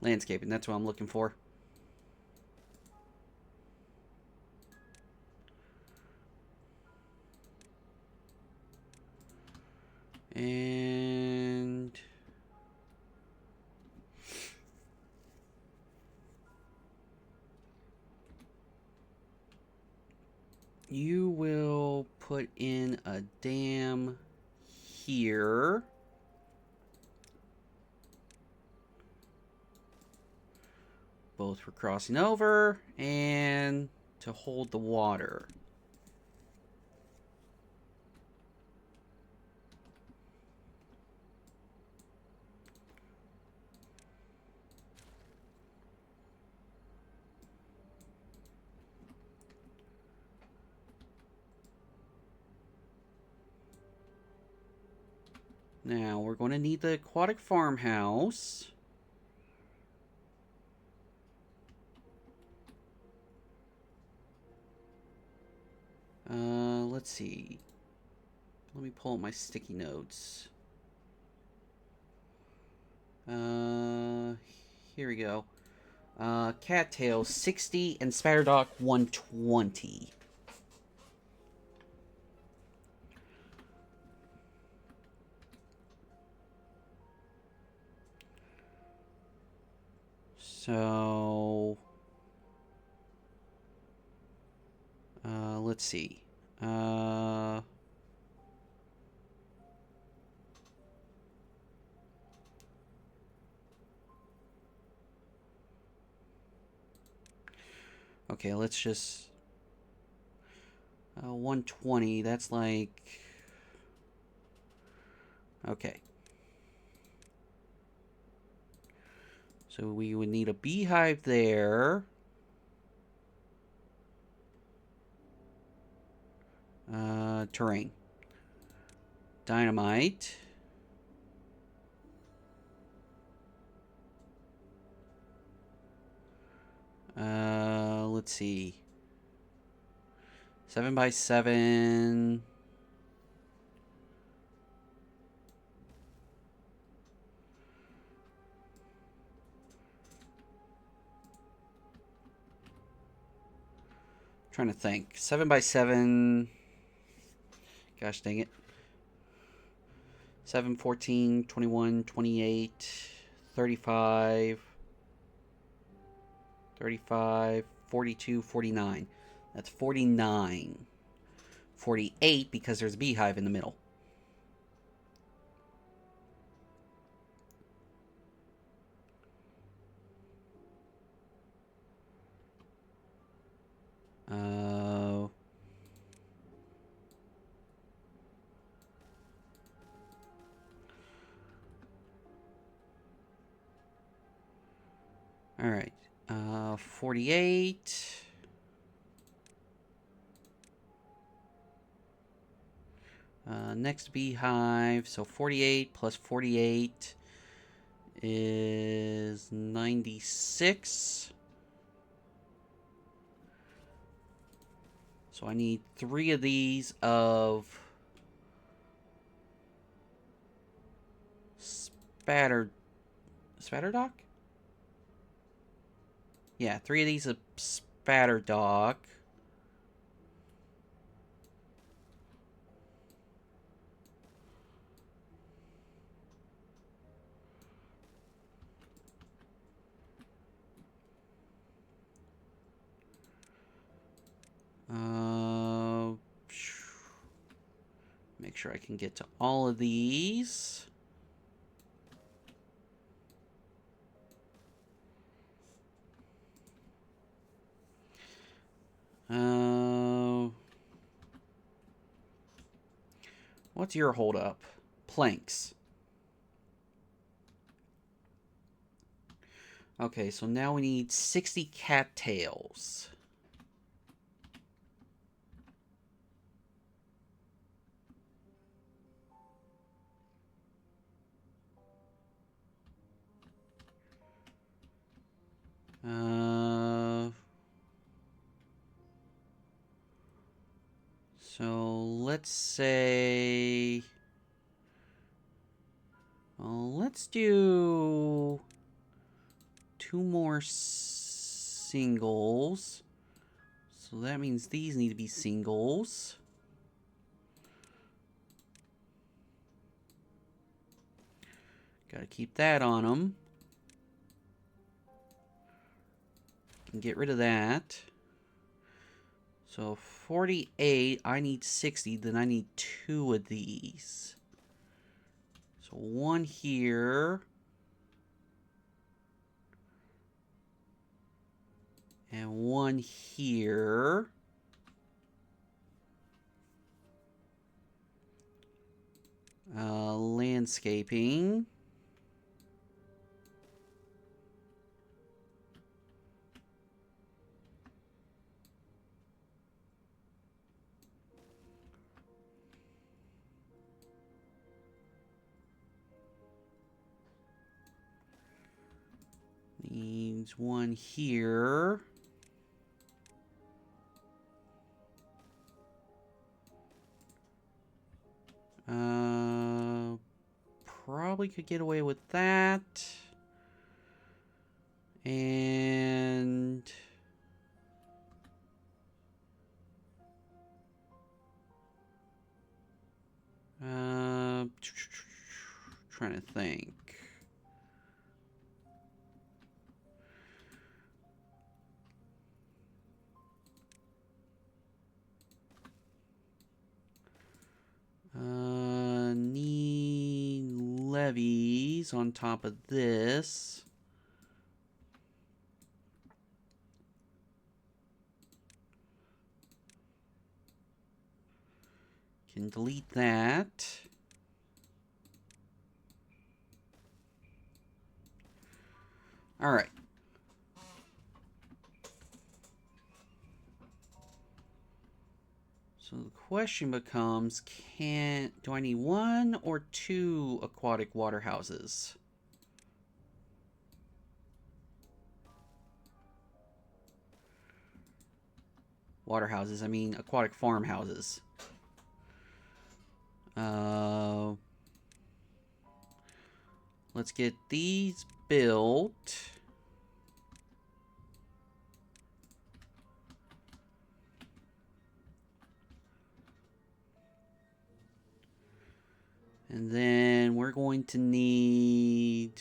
Landscaping, that's what I'm looking for. And you will put in a dam here. Both for crossing over and to hold the water. Now we're going to need the aquatic farmhouse. Let's see. Let me pull up my sticky notes. Here we go. Cattail 60 and Spatterdock 120. So, let's see. Okay, let's just 120. That's like, okay. So we would need a beehive there. Terrain. Dynamite. Let's see. 7x7. Trying to think. 7x7. Gosh dang it. 7, 14, 21, 28, 35, 35, 42, 49. That's 49. 48 because there's a beehive in the middle. All right. 48. Next beehive. So 48 plus 48 is 96. So I need 3 of these of Spatterdock? Yeah, 3 of these of Spatterdock. Make sure I can get to all of these. What's your holdup? Planks. Okay, so now we need 60 cattails. So let's say, let's do 2 more singles. So that means these need to be singles. Gotta keep that on them. Can get rid of that. So 48, I need 60, then I need 2 of these. So 1 here. And 1 here. Landscaping. Needs 1 here. Probably could get away with that. And trying to think. Need levees on top of this. Can delete that. All right. So the question becomes, do I need 1 or 2 aquatic water houses? Water houses, I mean aquatic farmhouses. Let's get these built. And then we're going to need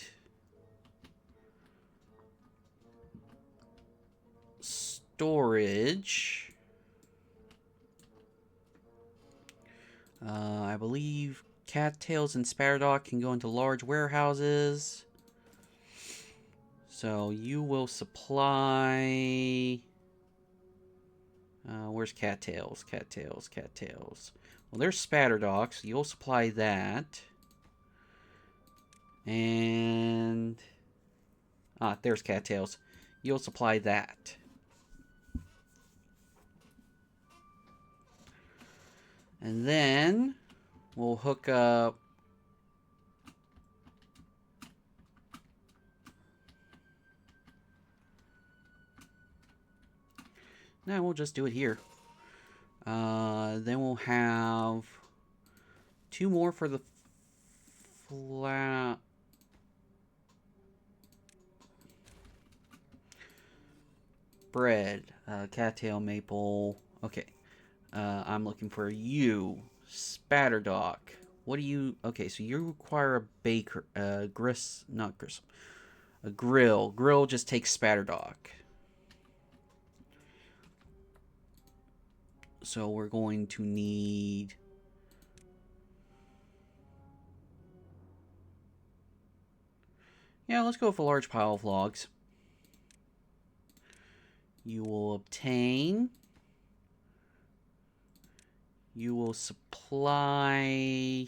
storage. I believe cattails and spatterdock can go into large warehouses. So you will supply... where's cattails? Cattails. Well, there's spatterdock, so you'll supply that. And... there's cattails. You'll supply that. And then we'll hook up no, we'll just do it here. Then we'll have 2 more for the bread. Cattail, maple. Okay. I'm looking for you, spatterdock. What do you... Okay, so you require a baker... not gristle. A grill. Grill just takes spatterdock. So we're going to need... Yeah, let's go with a large pile of logs. You will obtain... You will supply...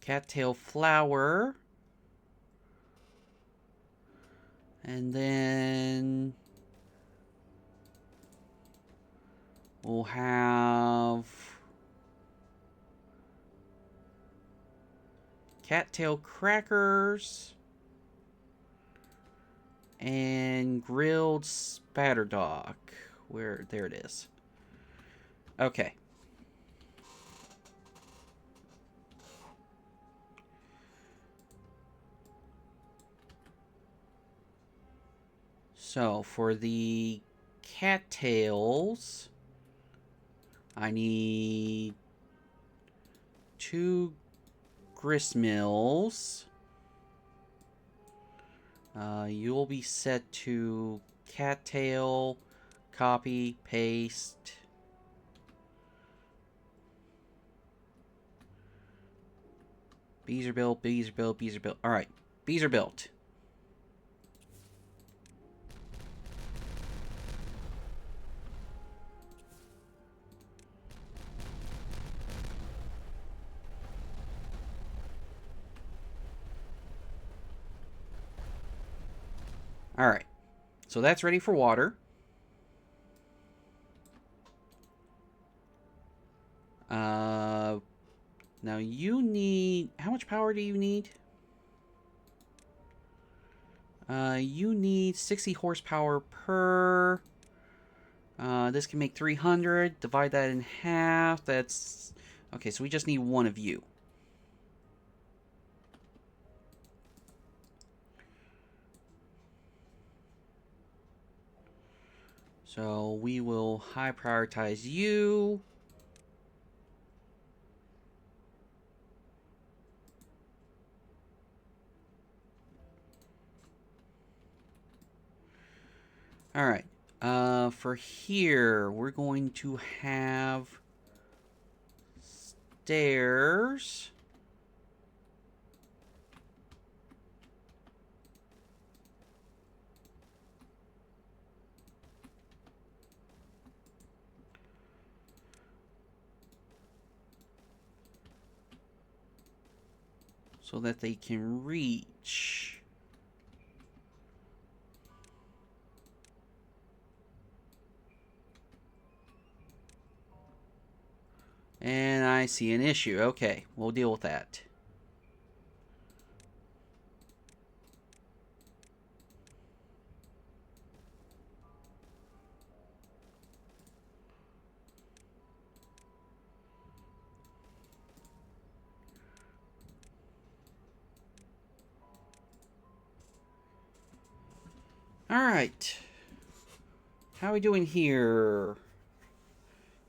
cattail flour. And then... we'll have... cattail crackers. And grilled spatterdock. There it is. Okay. So, for the cattails, I need 2 grist mills. You'll be set to cattail, copy, paste. Bees are built, bees are built, bees are built. Alright, bees are built. Alright, so that's ready for water. Now you need... How much power do you need? You need 60 horsepower per... this can make 300. Divide that in half. That's... Okay, so we just need one of you. So we will high prioritize you. Alright. For here, we're going to have stairs. So that they can reach. And I see an issue. Okay, we'll deal with that. Alright. How are we doing here?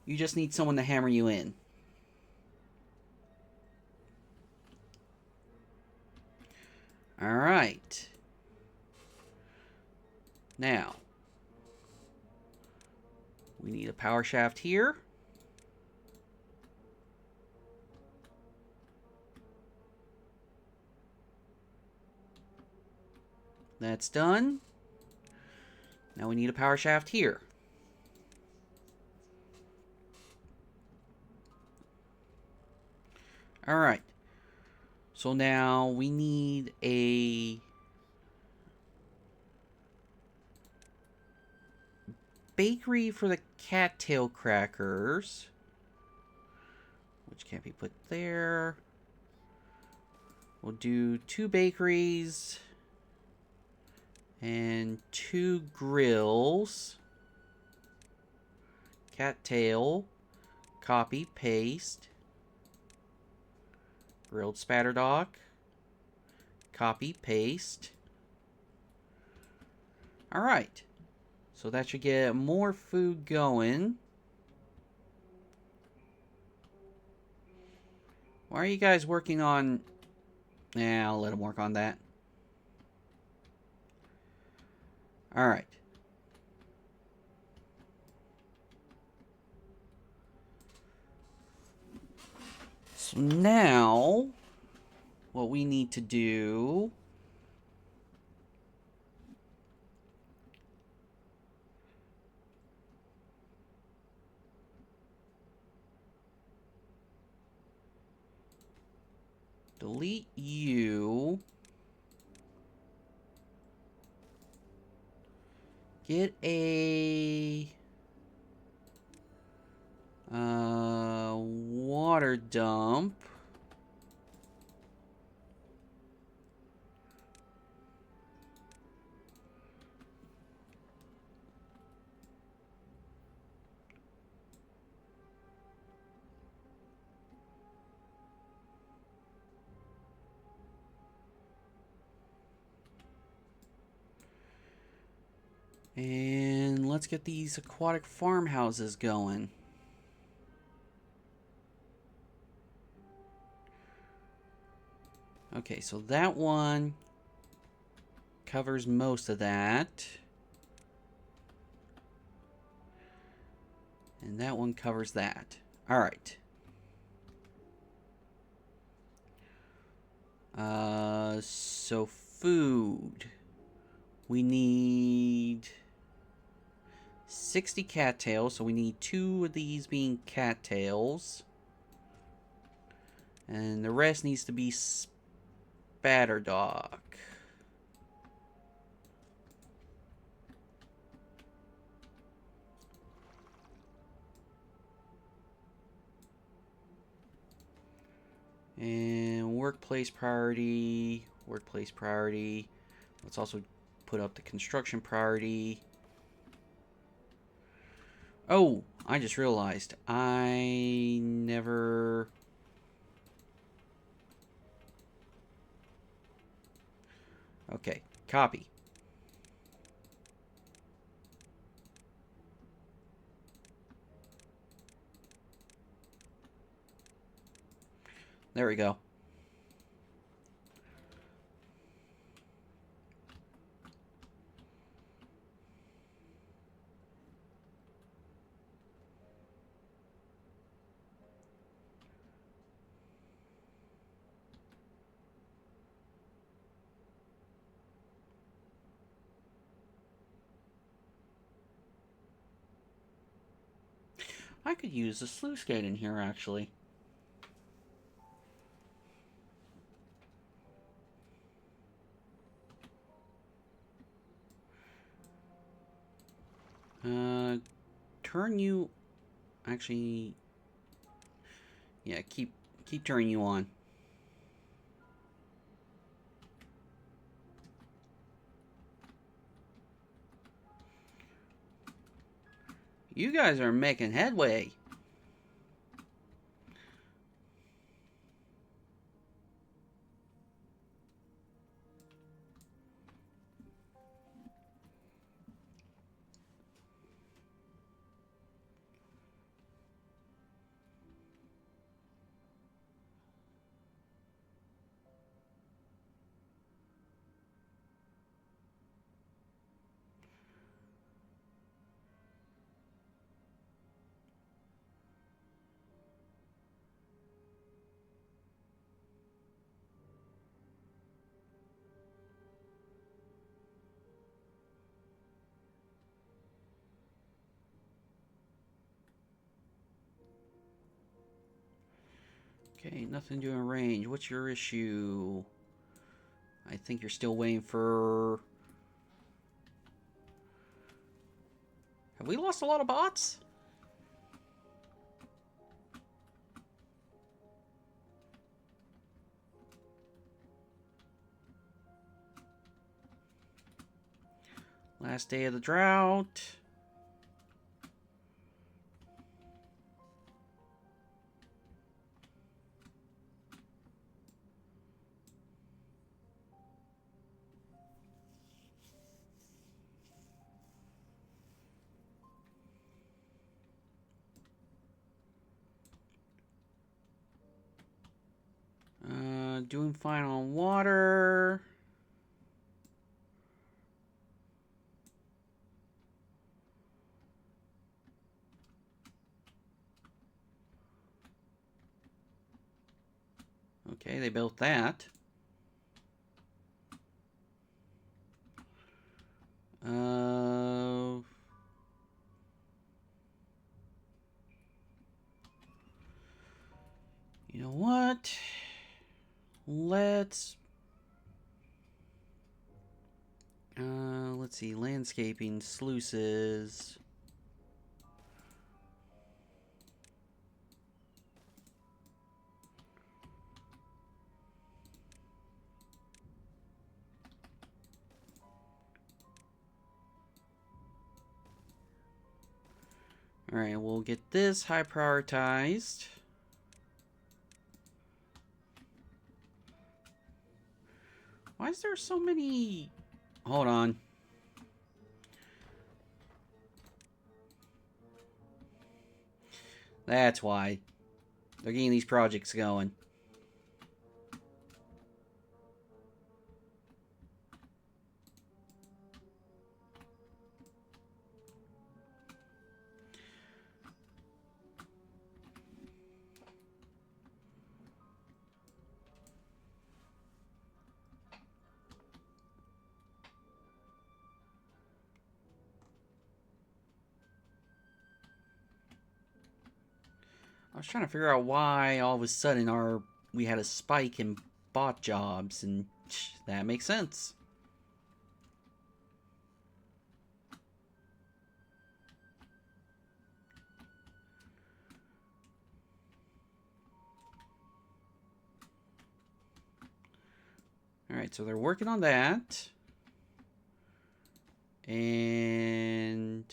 You just need someone to hammer you in. Alright. Now, we need a power shaft here. That's done. Now we need a power shaft here. Alright. So now we need a bakery for the cattail crackers, which can't be put there. We'll do 2 bakeries and 2 grills. Cattail, copy, paste. Grilled spatterdock, copy, paste. Alright. So that should get more food going. Why are you guys working on... Yeah, I'll let them work on that. Alright. So now, what we need to do... delete you. Get a water dump. And let's get these aquatic farmhouses going. Okay, so that one covers most of that. And that one covers that. Alright. So food. We need 60 cattails, so we need 2 of these being cattails. And the rest needs to be spatter dog. And workplace priority. Workplace priority. Let's also put up the construction priority. Oh, I just realized I never... Okay, copy. There we go. I could use a sluice gate in here, actually. Turn you... Actually... Yeah, keep turning you on. You guys are making headway. Okay, nothing doing range. What's your issue? I think you're still waiting for... Have we lost a lot of bots? Last day of the drought. Doing fine on water. Okay, they built that. You know what? Let's see, landscaping, sluices. All right, we'll get this high prioritized. Why is there so many? Hold on. That's why. They're getting these projects going. I was trying to figure out why all of a sudden we had a spike in bot jobs, and that makes sense. Alright, so they're working on that. And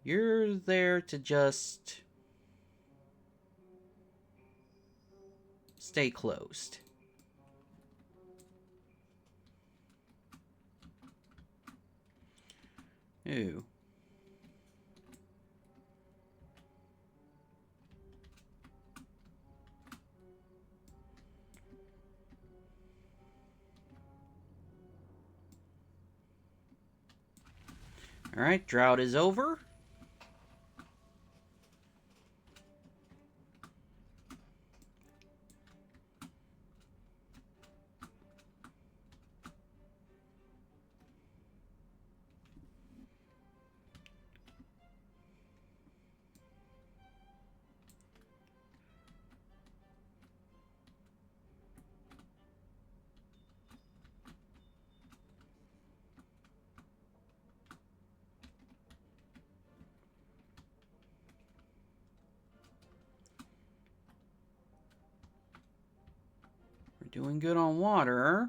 you're there to just stay closed. Ooh. Alright, drought is over. We're doing good on water.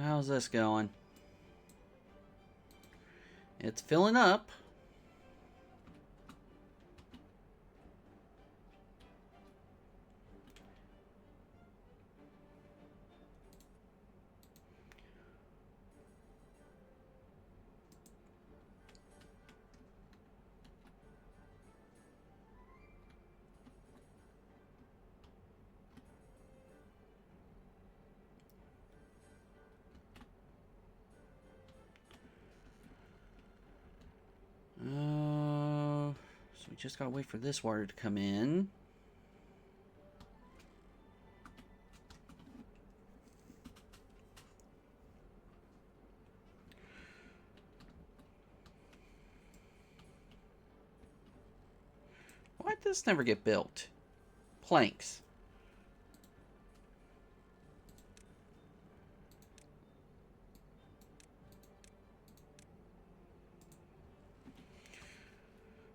How's this going? It's filling up. So we just gotta wait for this water to come in. Why'd this never get built? Planks.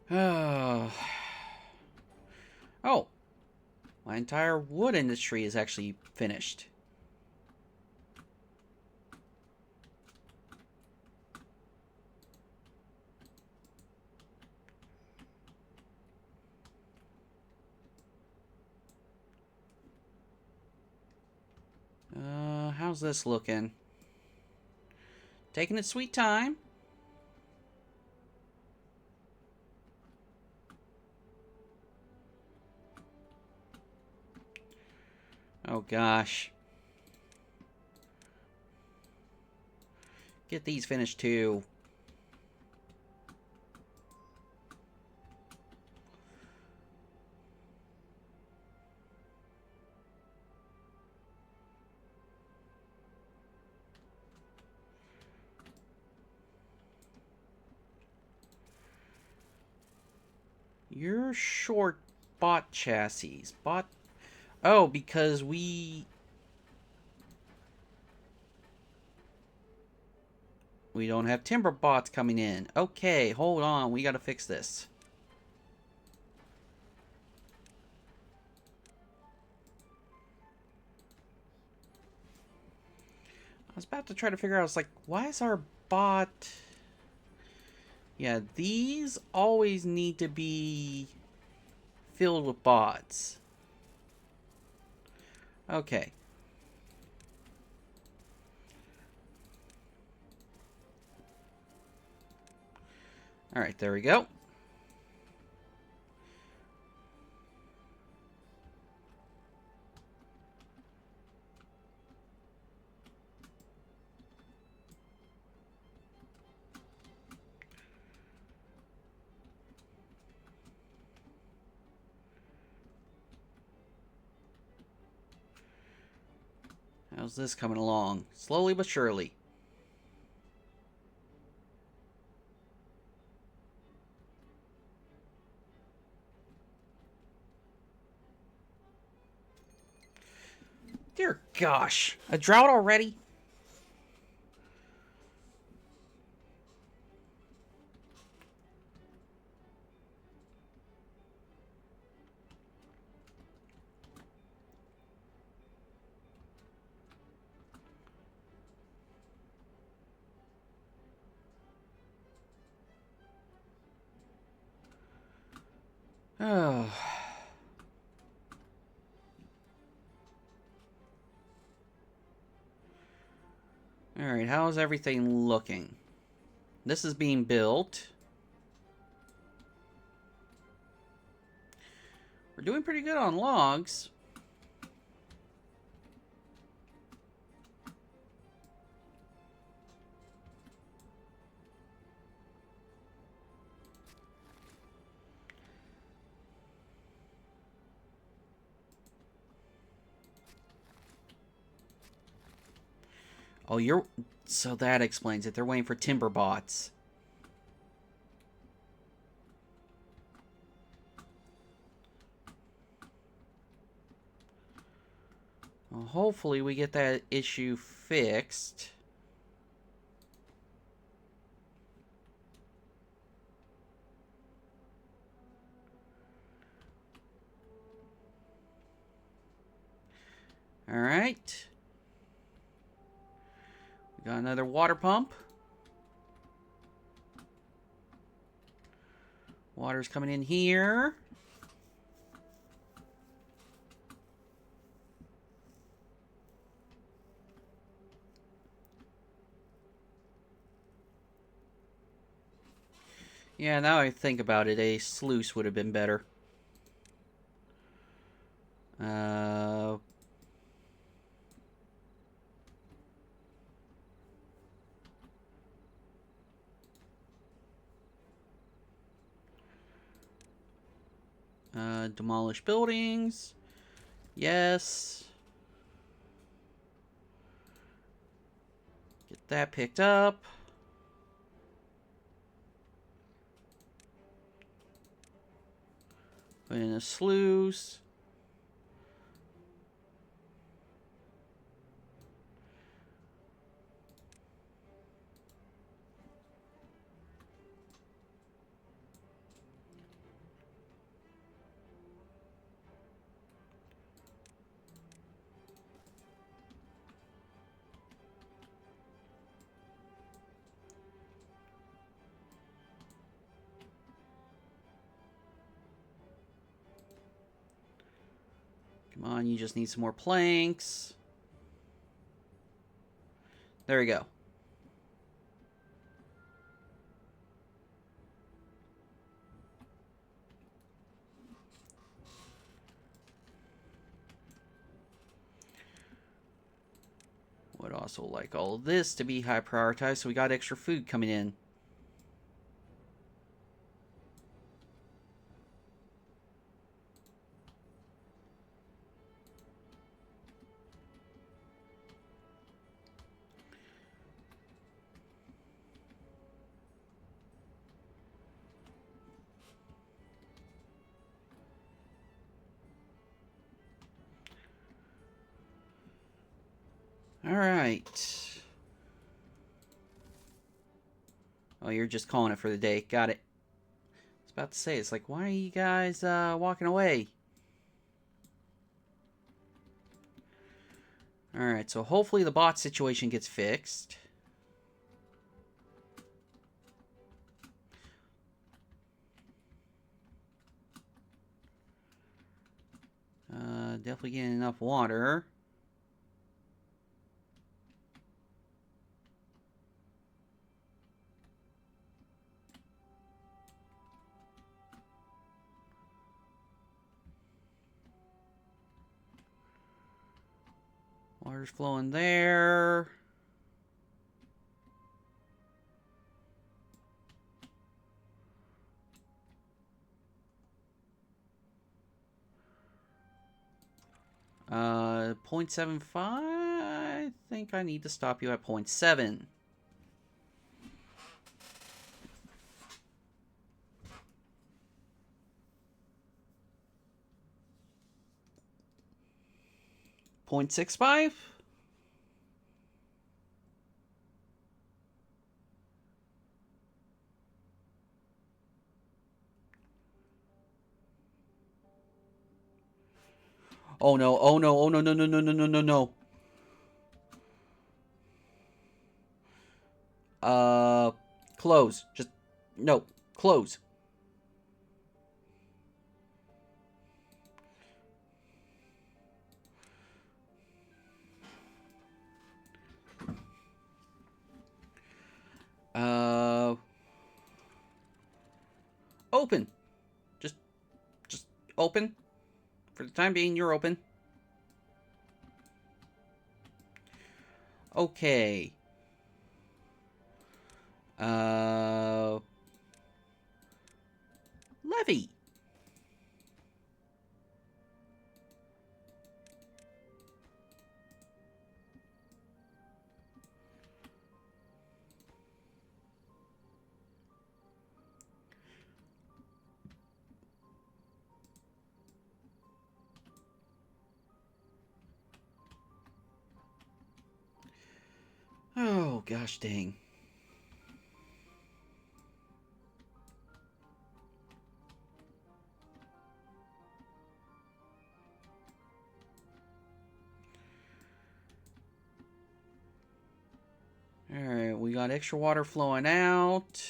Oh. Oh. My entire wood industry is actually finished. How's this looking? Taking its sweet time. Oh gosh. Get these finished too. You're short bot chassis. Bot... Oh, because we don't have timber bots coming in. Okay, hold on. We gotta fix this. I was about to try to figure out, I was like, why is our bot... Yeah, these always need to be filled with bots. Okay. Alright, there we go. How's this coming along? Slowly but surely. Dear gosh. A drought already? Oh. Alright, how's everything looking? This is being built. We're doing pretty good on logs. Oh, you're... So that explains it. They're waiting for timber bots. Well, hopefully we get that issue fixed. Alright. We got another water pump. Water's coming in here. Yeah, now I think about it, a sluice would have been better. Demolish buildings. Yes. Get that picked up. Put in a sluice. Come on, you just need some more planks. There we go. Would also like all of this to be high prioritized, so we got extra food coming in. Alright. Oh, you're just calling it for the day. Got it. I was about to say, it's like, why are you guys walking away? Alright, so hopefully the bot situation gets fixed. Definitely getting enough water. Water's flowing there. .75. I think I need to stop you at 0.7. .65? Oh no, oh no, oh no, no, no, no, no, no, no, no. Close. Just, no, close. Open. Just open. For the time being, you're open. Okay. Levy. Oh, gosh dang. Alright, we got extra water flowing out.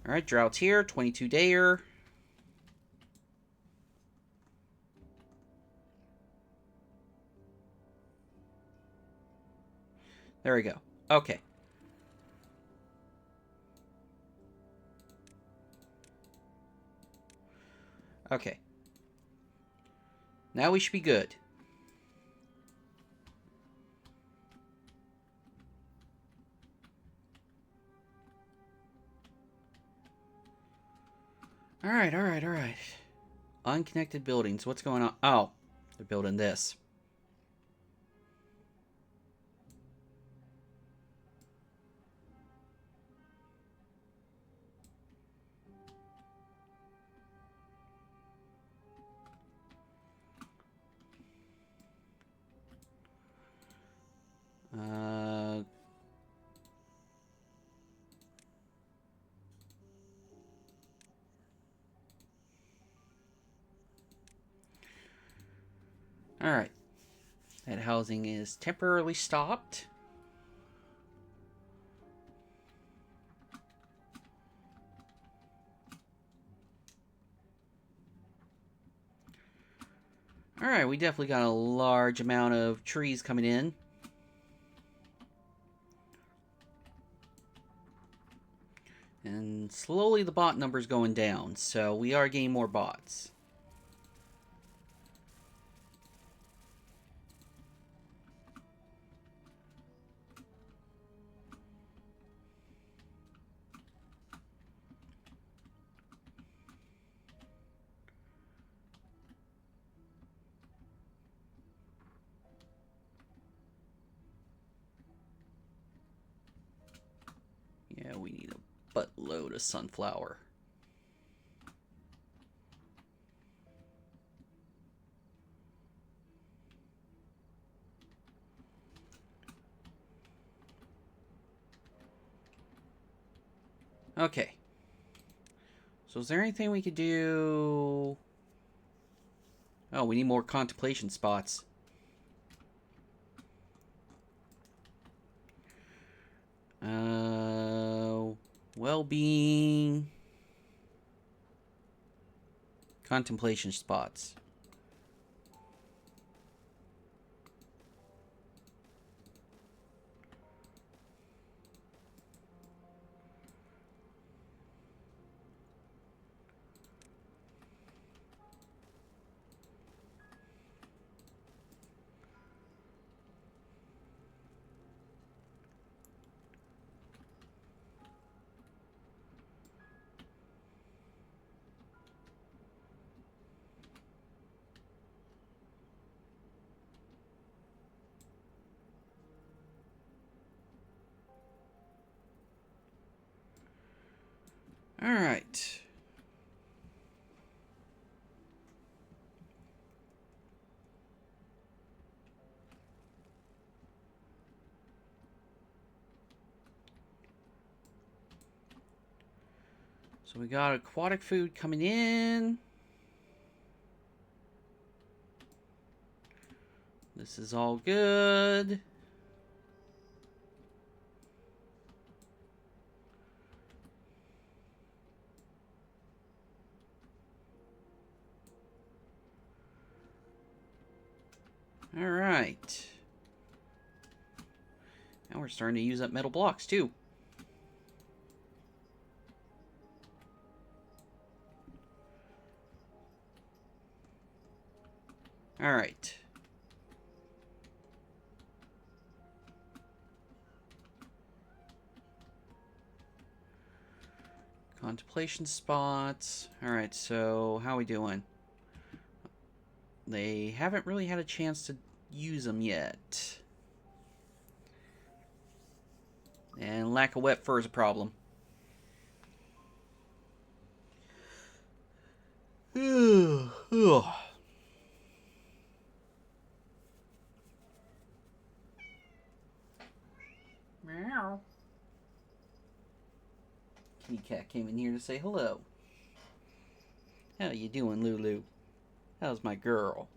Alright, droughts here, 22-dayer. There we go. Okay. Okay. Now we should be good. Alright, alright, alright. Unconnected buildings. What's going on? Oh, they're building this. Alright. That housing is temporarily stopped. Alright, we definitely got a large amount of trees coming in. And slowly the bot number's going down, so we are getting more bots. Yeah, we need a buttload of sunflower. Okay. So is there anything we could do? Oh, we need more contemplation spots. Well-being. Contemplation spots. Alright. So we got aquatic food coming in. This is all good. All right. Now we're starting to use up metal blocks too. All right. Contemplation spots. All right, so how are we doing? They haven't really had a chance to use them yet. And lack of wet fur is a problem. Meow. Kitty cat came in here to say hello. How you doing, Lulu? How's my girl?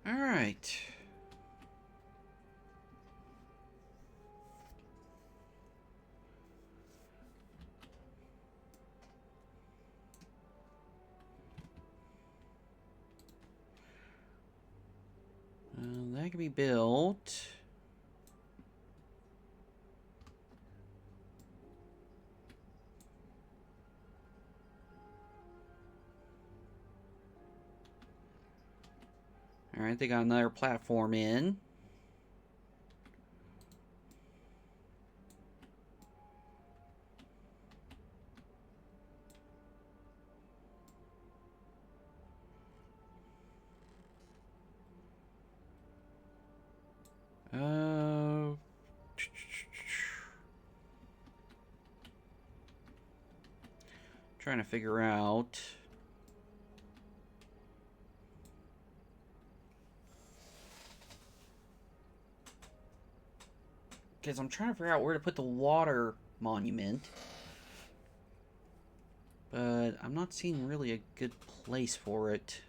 All right. That can be built. All right, they got another platform in. Trying to figure out. Because I'm trying to figure out where to put the water monument. But I'm not seeing really a good place for it.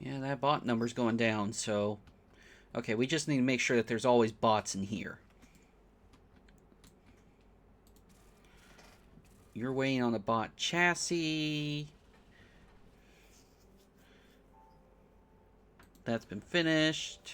Yeah, that bot number's going down, so... Okay, we just need to make sure that there's always bots in here. You're waiting on the bot chassis. That's been finished.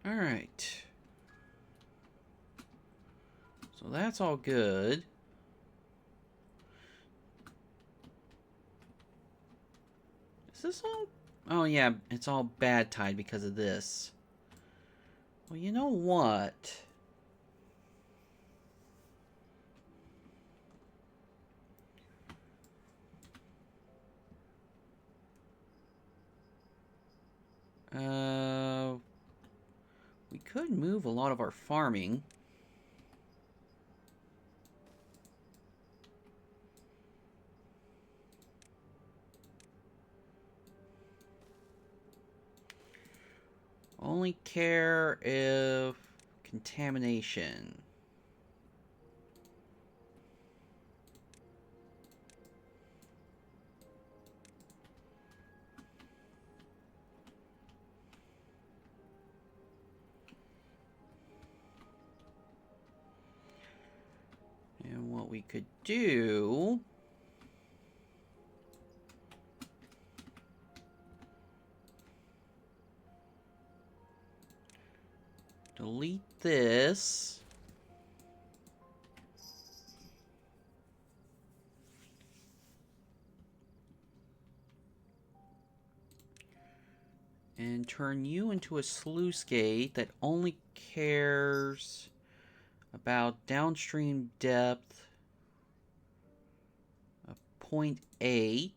All right. So that's all good. Is this all... Oh, yeah, it's all bad tide because of this. Well, you know what? could move a lot of our farming. Only care if contamination. And what we could do... delete this. And turn you into a sluice gate that only cares about downstream depth of 0.8.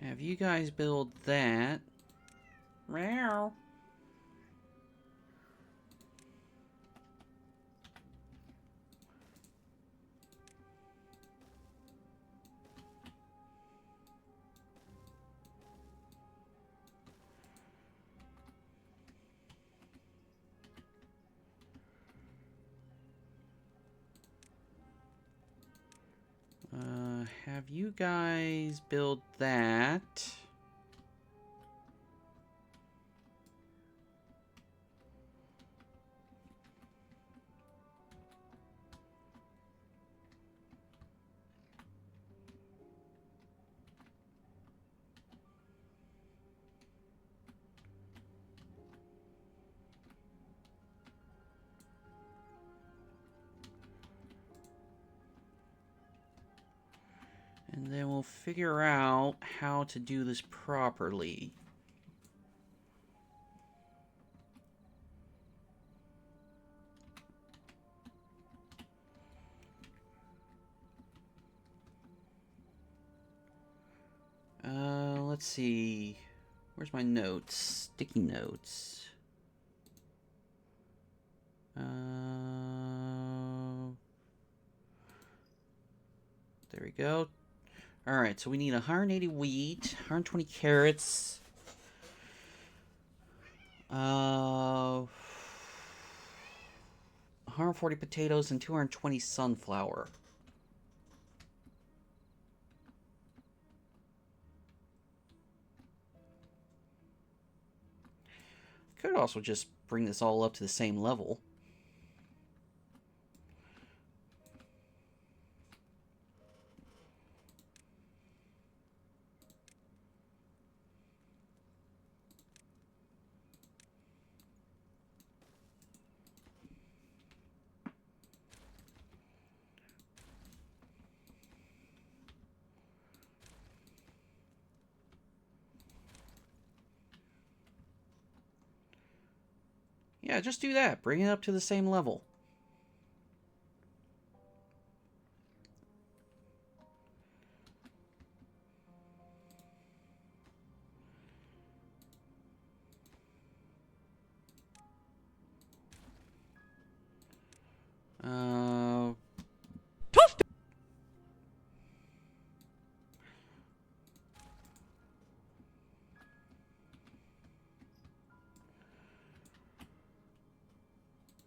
Have you guys build that. Meow. Have you guys build that? And then we'll figure out how to do this properly. Let's see. Where's my notes? Sticky notes. There we go. Alright, so we need 180 wheat, 120 carrots, 140 potatoes, and 220 sunflower. Could also just bring this all up to the same level. Yeah, just do that. Bring it up to the same level.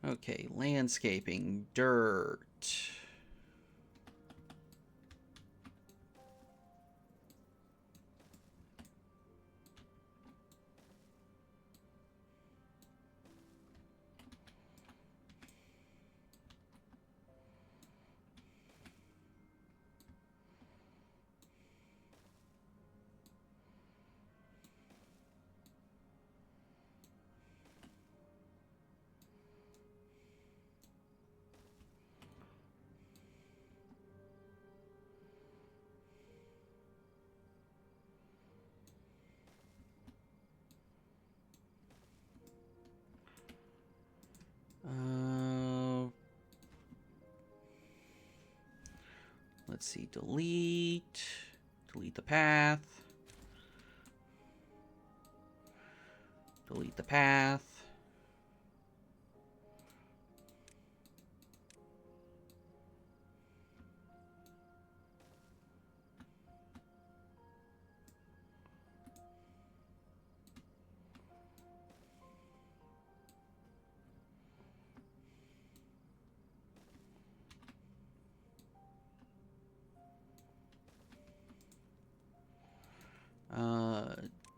Okay, landscaping, dirt. Let's see. Delete. Delete the path. Delete the path.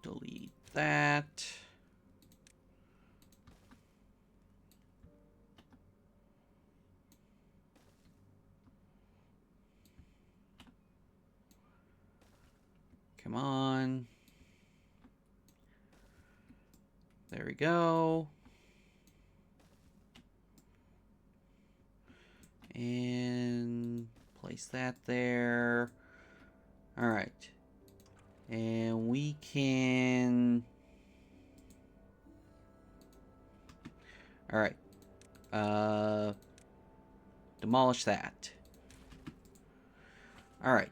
Delete that. Come on. There we go. And place that there. All right. And we can... All right. Demolish that. All right.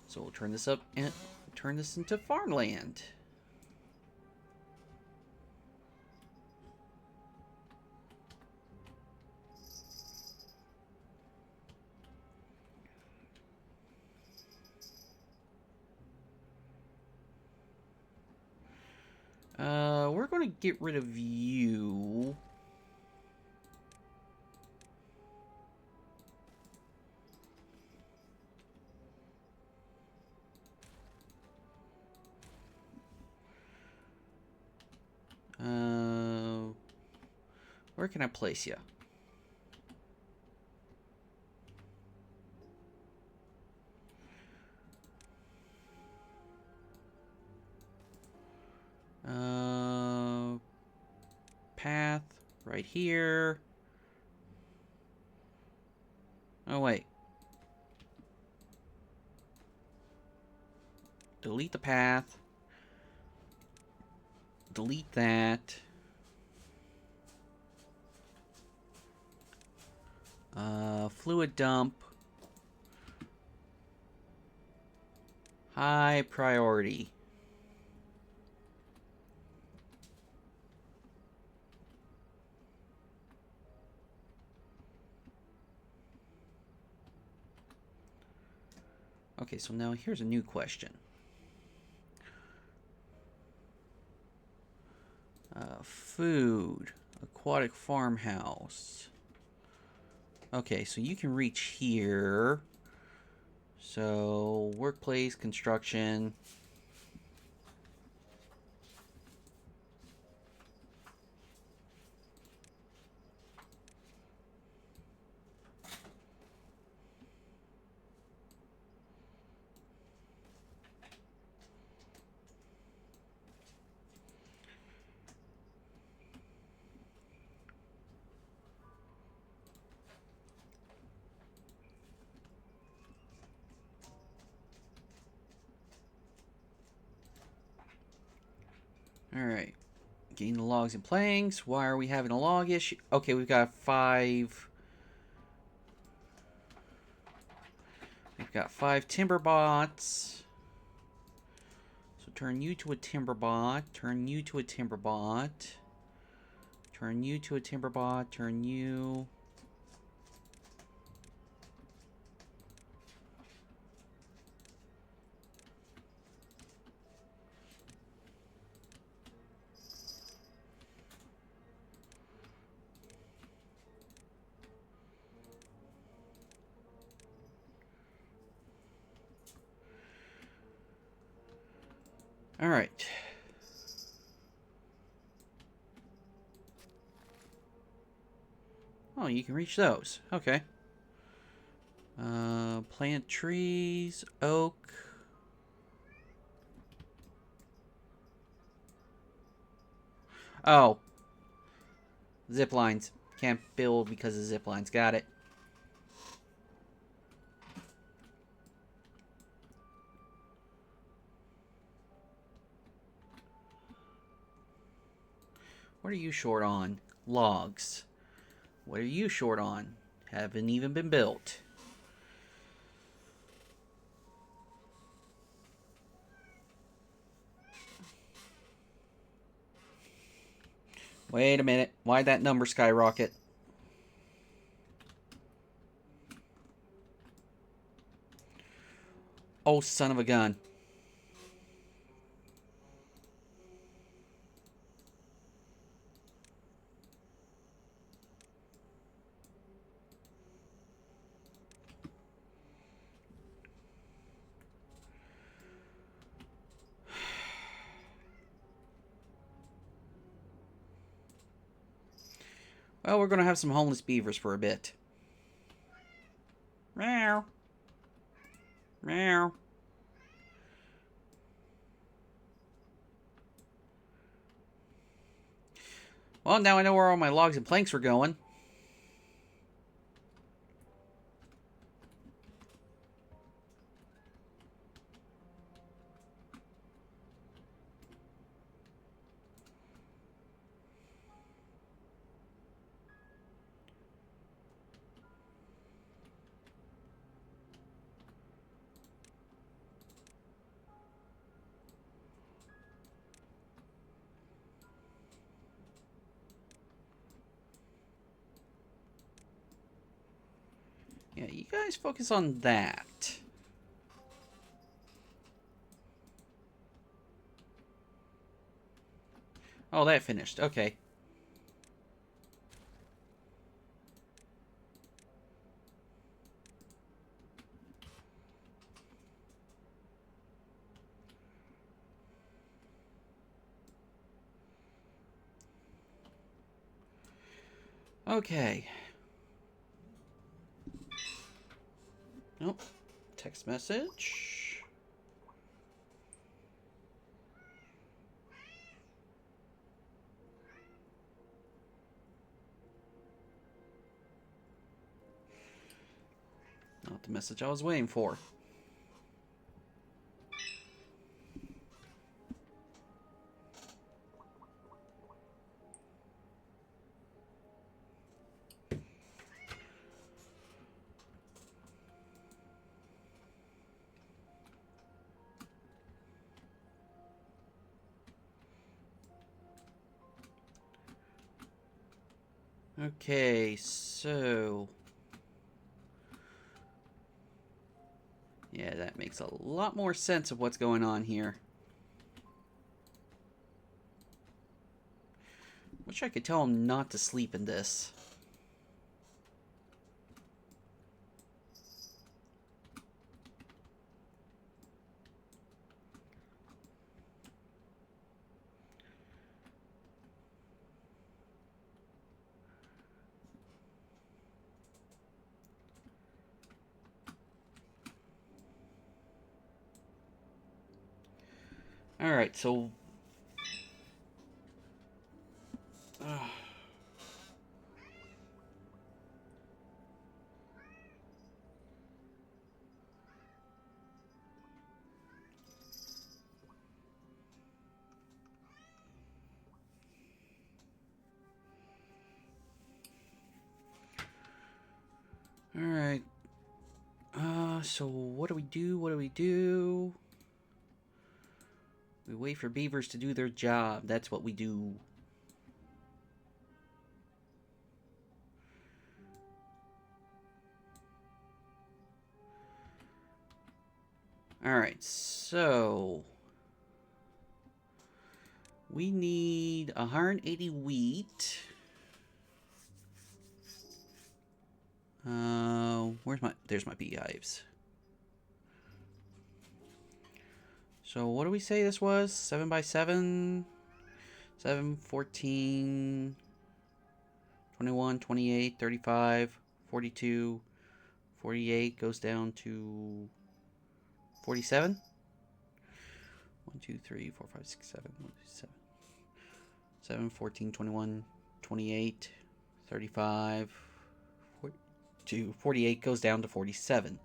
So we'll turn this up and turn this into farmland. We're going to get rid of you. Where can I place you? Path right here. Oh, wait. Delete the path. Delete that. Fluid dump. High priority. Okay, so now here's a new question. Food. Aquatic farmhouse. Okay, so you can reach here. So, workplace, construction. Alright. Getting the logs and planks. Why are we having a log issue? Okay, we've got 5. We've got 5 timber bots. So turn you to a timber bot. Turn you to a timber bot. Turn you to a timber bot. Turn you... All right. Oh, you can reach those. Okay. Plant trees, oak. Oh. Zip lines. Can't build because of zip lines. Got it. What are you short on? Logs. What are you short on? Haven't even been built. Wait a minute. Why'd that number skyrocket? Oh, son of a gun. Well, we're going to have some homeless beavers for a bit. Meow. Meow. Well, now I know where all my logs and planks were going. Yeah, you guys focus on that. Oh, that finished. Okay. Okay. Nope. Text message. Not the message I was waiting for. Okay, so... yeah, that makes a lot more sense of what's going on here. Wish I could tell him not to sleep in this. Alright, so... alright. So what do we do? What do we do? We wait for beavers to do their job. That's what we do. Alright, so... we need 180 wheat. Where's my... there's my beehives. So what do we say this was? 7 by 7? 7, 14, 21, 28, 35, 42, 48 goes down to 47? 1, 2, 3, 4, 5, 6, 7, 1, 2, 7. 7, 14, 21, 28, 35, 42, 48 goes down to 47.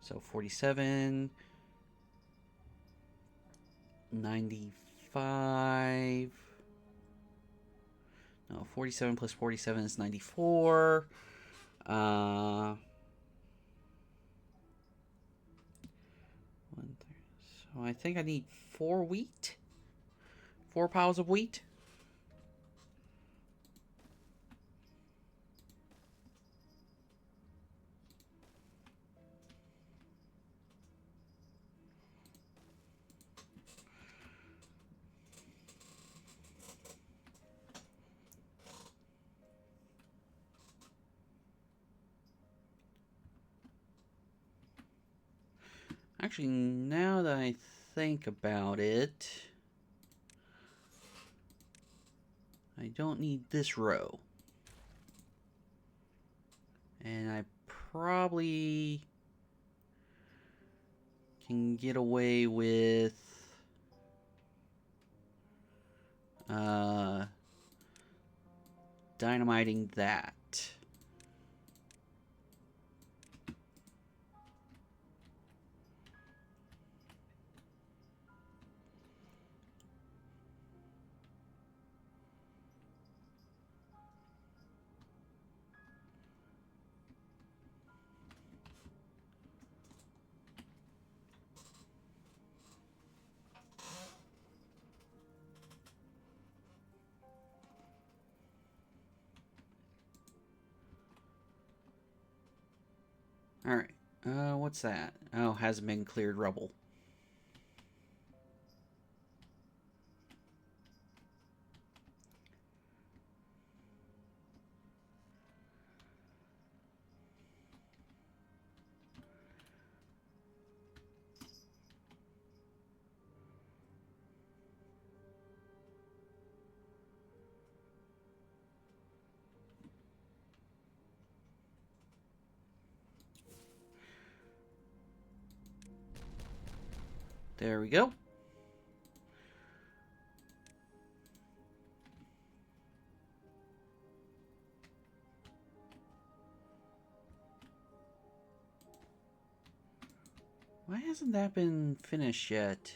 So 47, 95. No, 47 plus 47 is 94. Uh, so I think I need 4 wheat. 4 piles of wheat. Actually, now that I think about it, I don't need this row. And I probably can get away with dynamiting that. Alright. What's that? Oh, hasn't been cleared rubble. There we go. Why hasn't that been finished yet?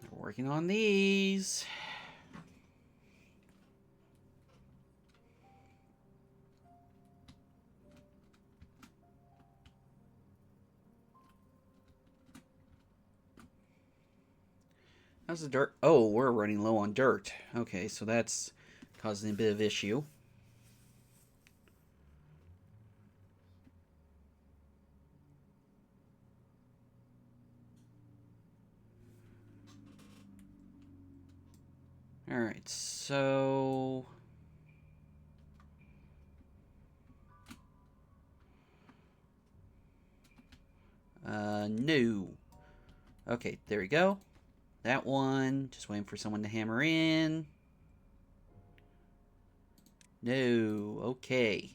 They're working on these. How's the dirt? Oh, we're running low on dirt. Okay, so that's causing a bit of issue. Alright, so... no. Okay, there we go. That one. Just waiting for someone to hammer in. No. Okay.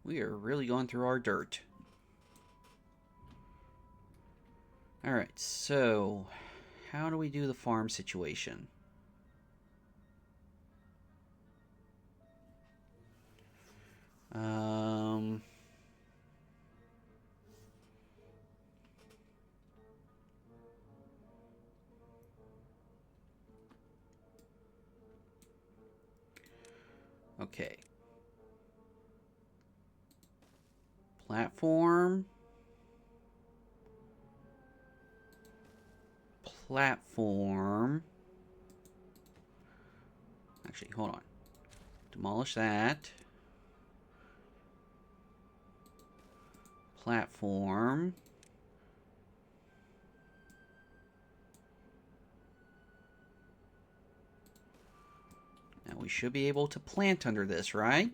We are really going through our dirt. Alright, so... how do we do the farm situation? Okay. Platform. Platform. Actually, hold on. Demolish that. Platform. Now we should be able to plant under this, right?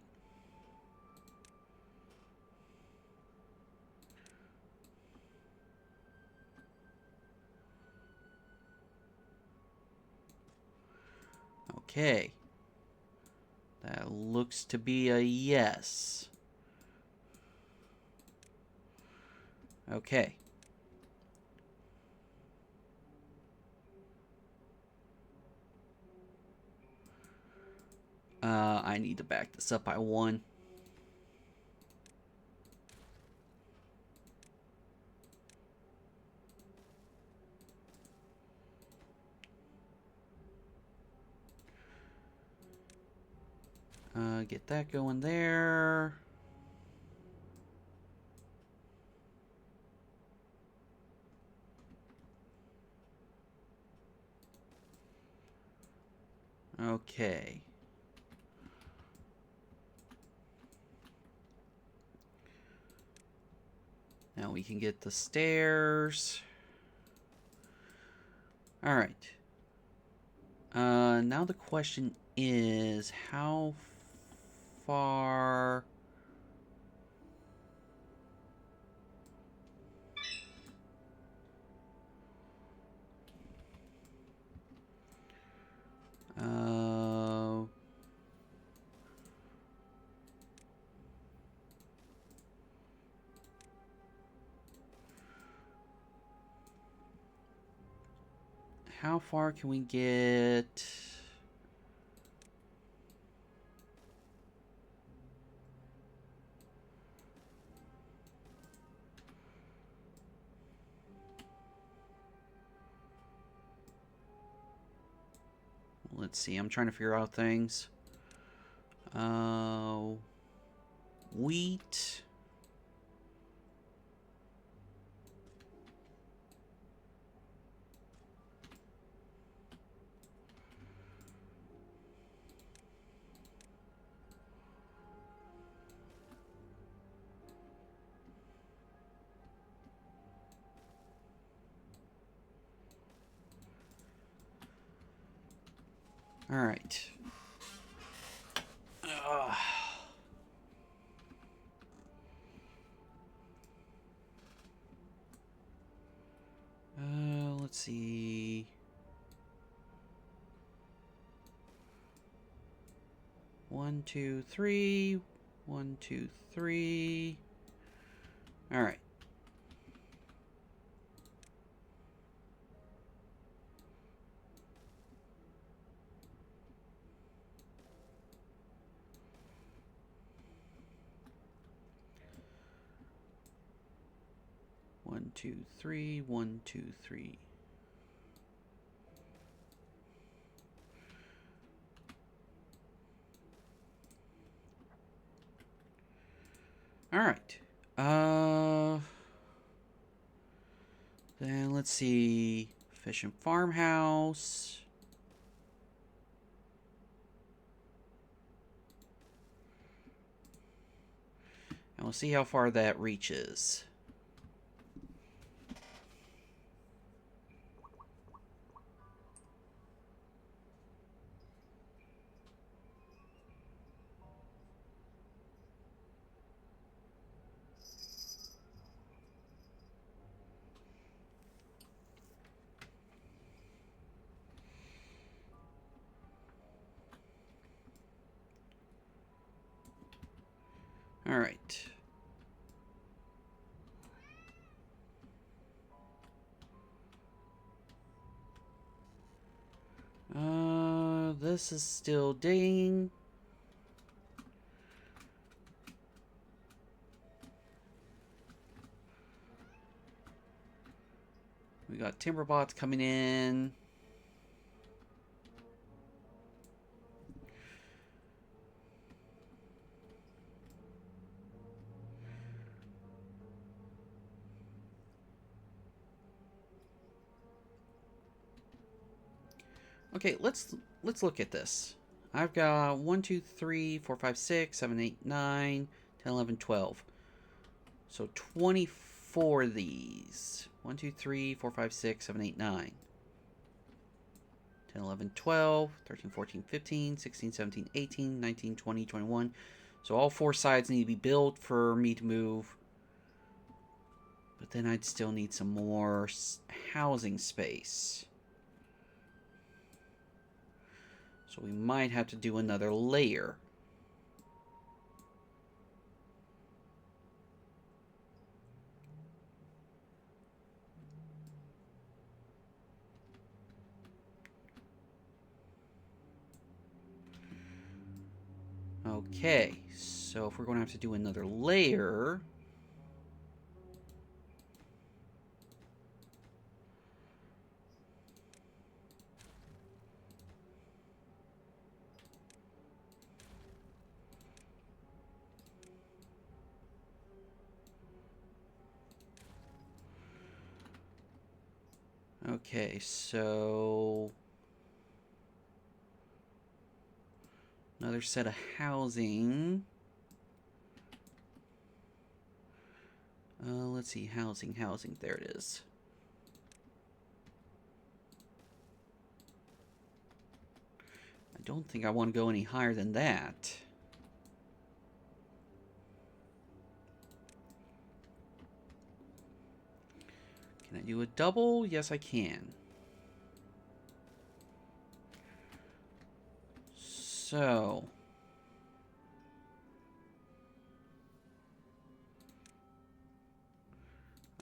Okay. That looks to be a yes. Okay. I need to back this up by 1. Get that going there. Okay. Now we can get the stairs. All right. Now the question is how far... how far can we get? Let's see. I'm trying to figure out things. Wheat. All right. Let's see. 1, 2, 3. 1, 2, 3. All right. One, two, three. 1, 2, 3. All right. Then let's see. Fish and farmhouse. And we'll see how far that reaches. All right. This is still digging. We got timber bots coming in. Okay, let's look at this. I've got 1, 2, 3, 4, 5, 6, 7, 8, 9, 10, 11, 12. So 24 of these. 1, 2, 3, 4, 5, 6, 7, 8, 9. 10, 11, 12, 13, 14, 15, 16, 17, 18, 19, 20, 21. So all 4 sides need to be built for me to move. But then I'd still need some more housing space. So we might have to do another layer. Okay, so if we're going to have to do another layer... Okay, so... another set of housing. Let's see, housing. There it is. I don't think I want to go any higher than that. Can I do a double? Yes, I can. So...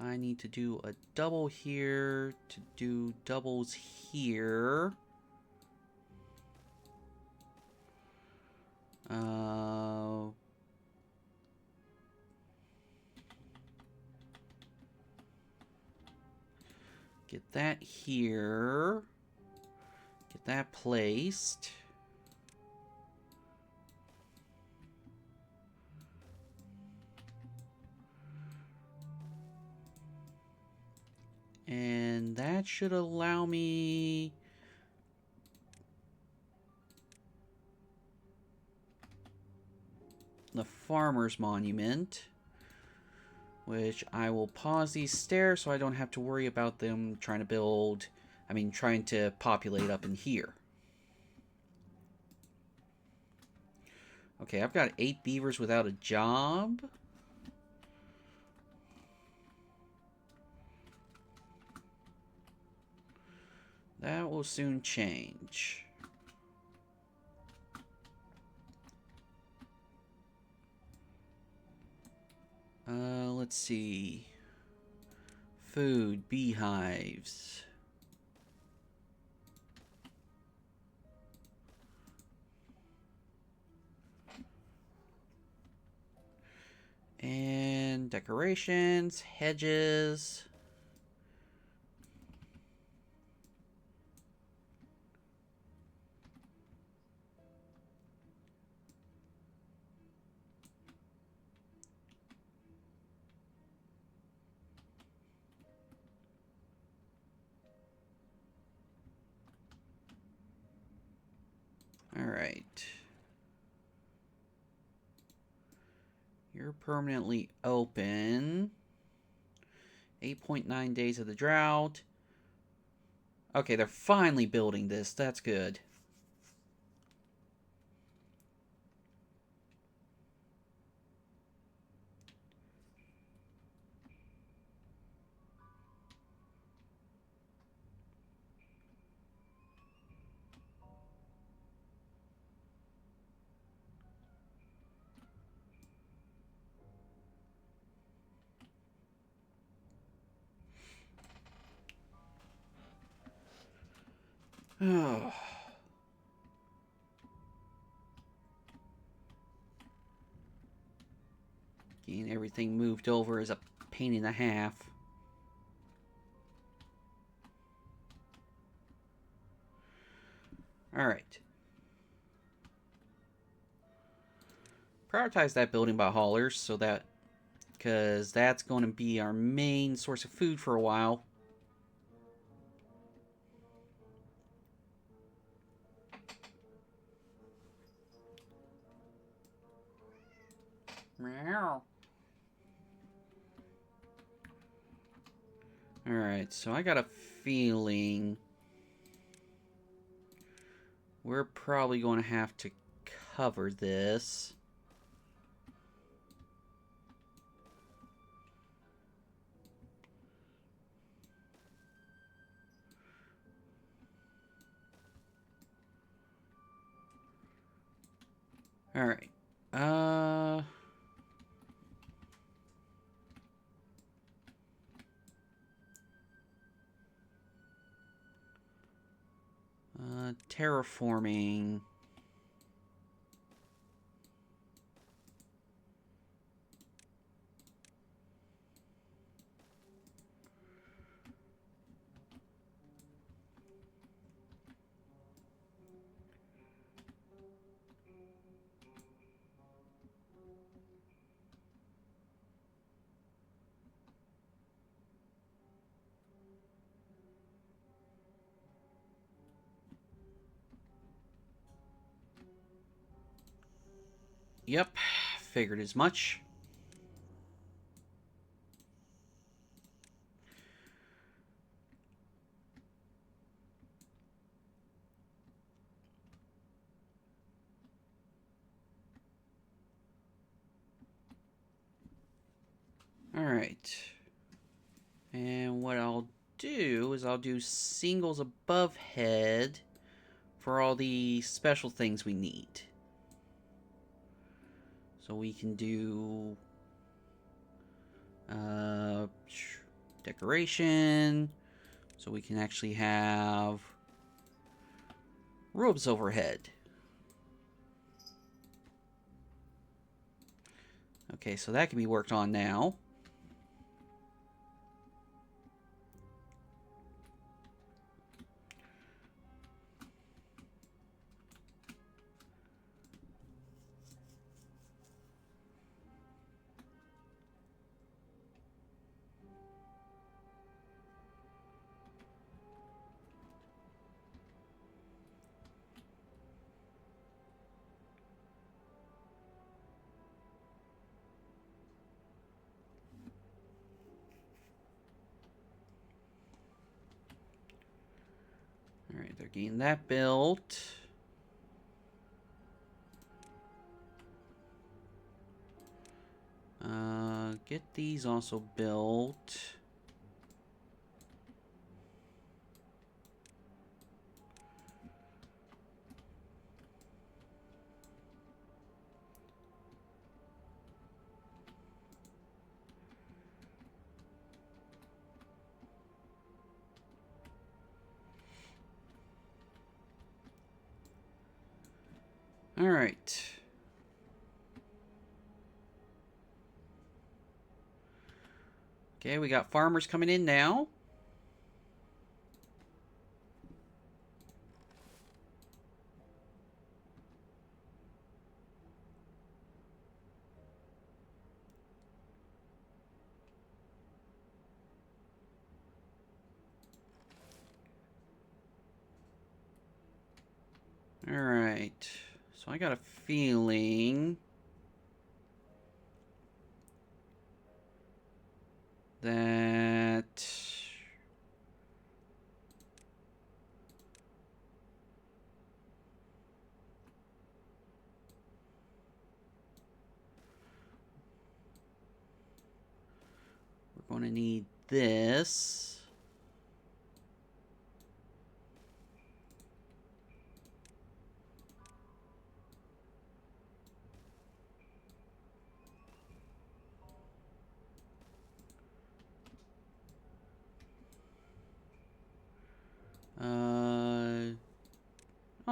I need to do a double here to do doubles here. Get that here. Get that placed. And that should allow me... the farmer's monument. Which I will pause these stairs so I don't have to worry about them trying to build... trying to populate up in here. Okay, I've got 8 beavers without a job. That will soon change. Let's see. Food, beehives. And decorations, hedges. All right. You're permanently open. 8.9 days of the drought. Okay, they're finally building this. That's good. Oh. Getting everything moved over is a pain in the half. Alright. Prioritize that building by haulers so that... because that's going to be our main source of food for a while. Meow. Alright, so I got a feeling we're probably going to have to cover this. Alright. Terraforming. Yep, figured as much. Alright. And what I'll do is I'll do singles above head for all the special things we need. So we can do decoration. So we can actually have robes overhead. Okay, so that can be worked on now. Alright, they're getting that built. Get these also built. Alright. Okay, we got farmers coming in now. Alright. So I got a feeling that we're going to need this.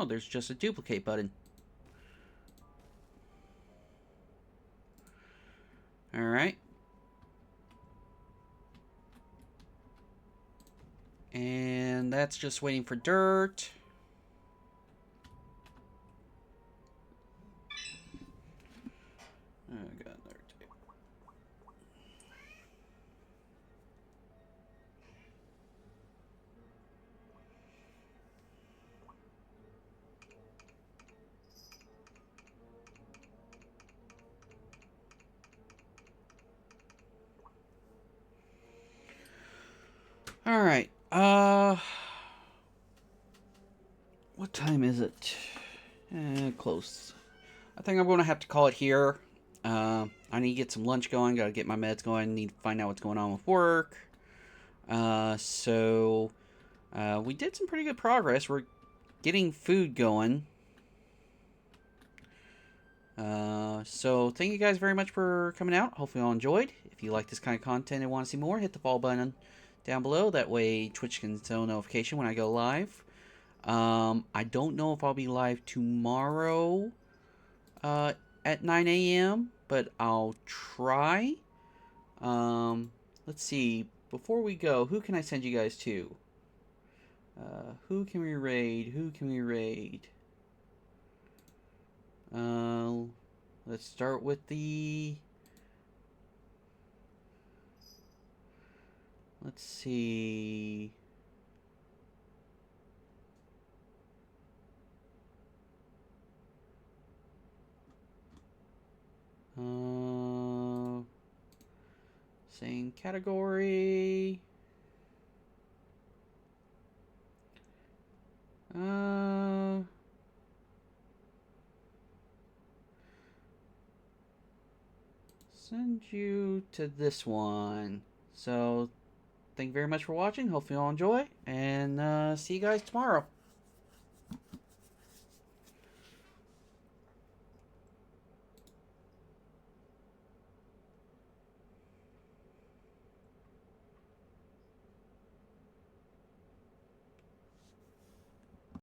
Oh, there's just a duplicate button. Alright. And that's just waiting for dirt. Oh, God, there. Alright, what time is it? Close. I think I'm going to have to call it here. I need to get some lunch going, gotta get my meds going, need to find out what's going on with work. We did some pretty good progress. We're getting food going. So thank you guys very much for coming out. Hopefully you all enjoyed. If you like this kind of content and want to see more, hit the follow button down below. That way Twitch can send a notification when I go live. I don't know if I'll be live tomorrow at 9 a.m., but I'll try. Let's see. Before we go, who can I send you guys to? Who can we raid? Who can we raid? Let's start with the... Let's see... Same category. Send you to this one. So, thank you very much for watching. Hopefully you all enjoy. And see you guys tomorrow.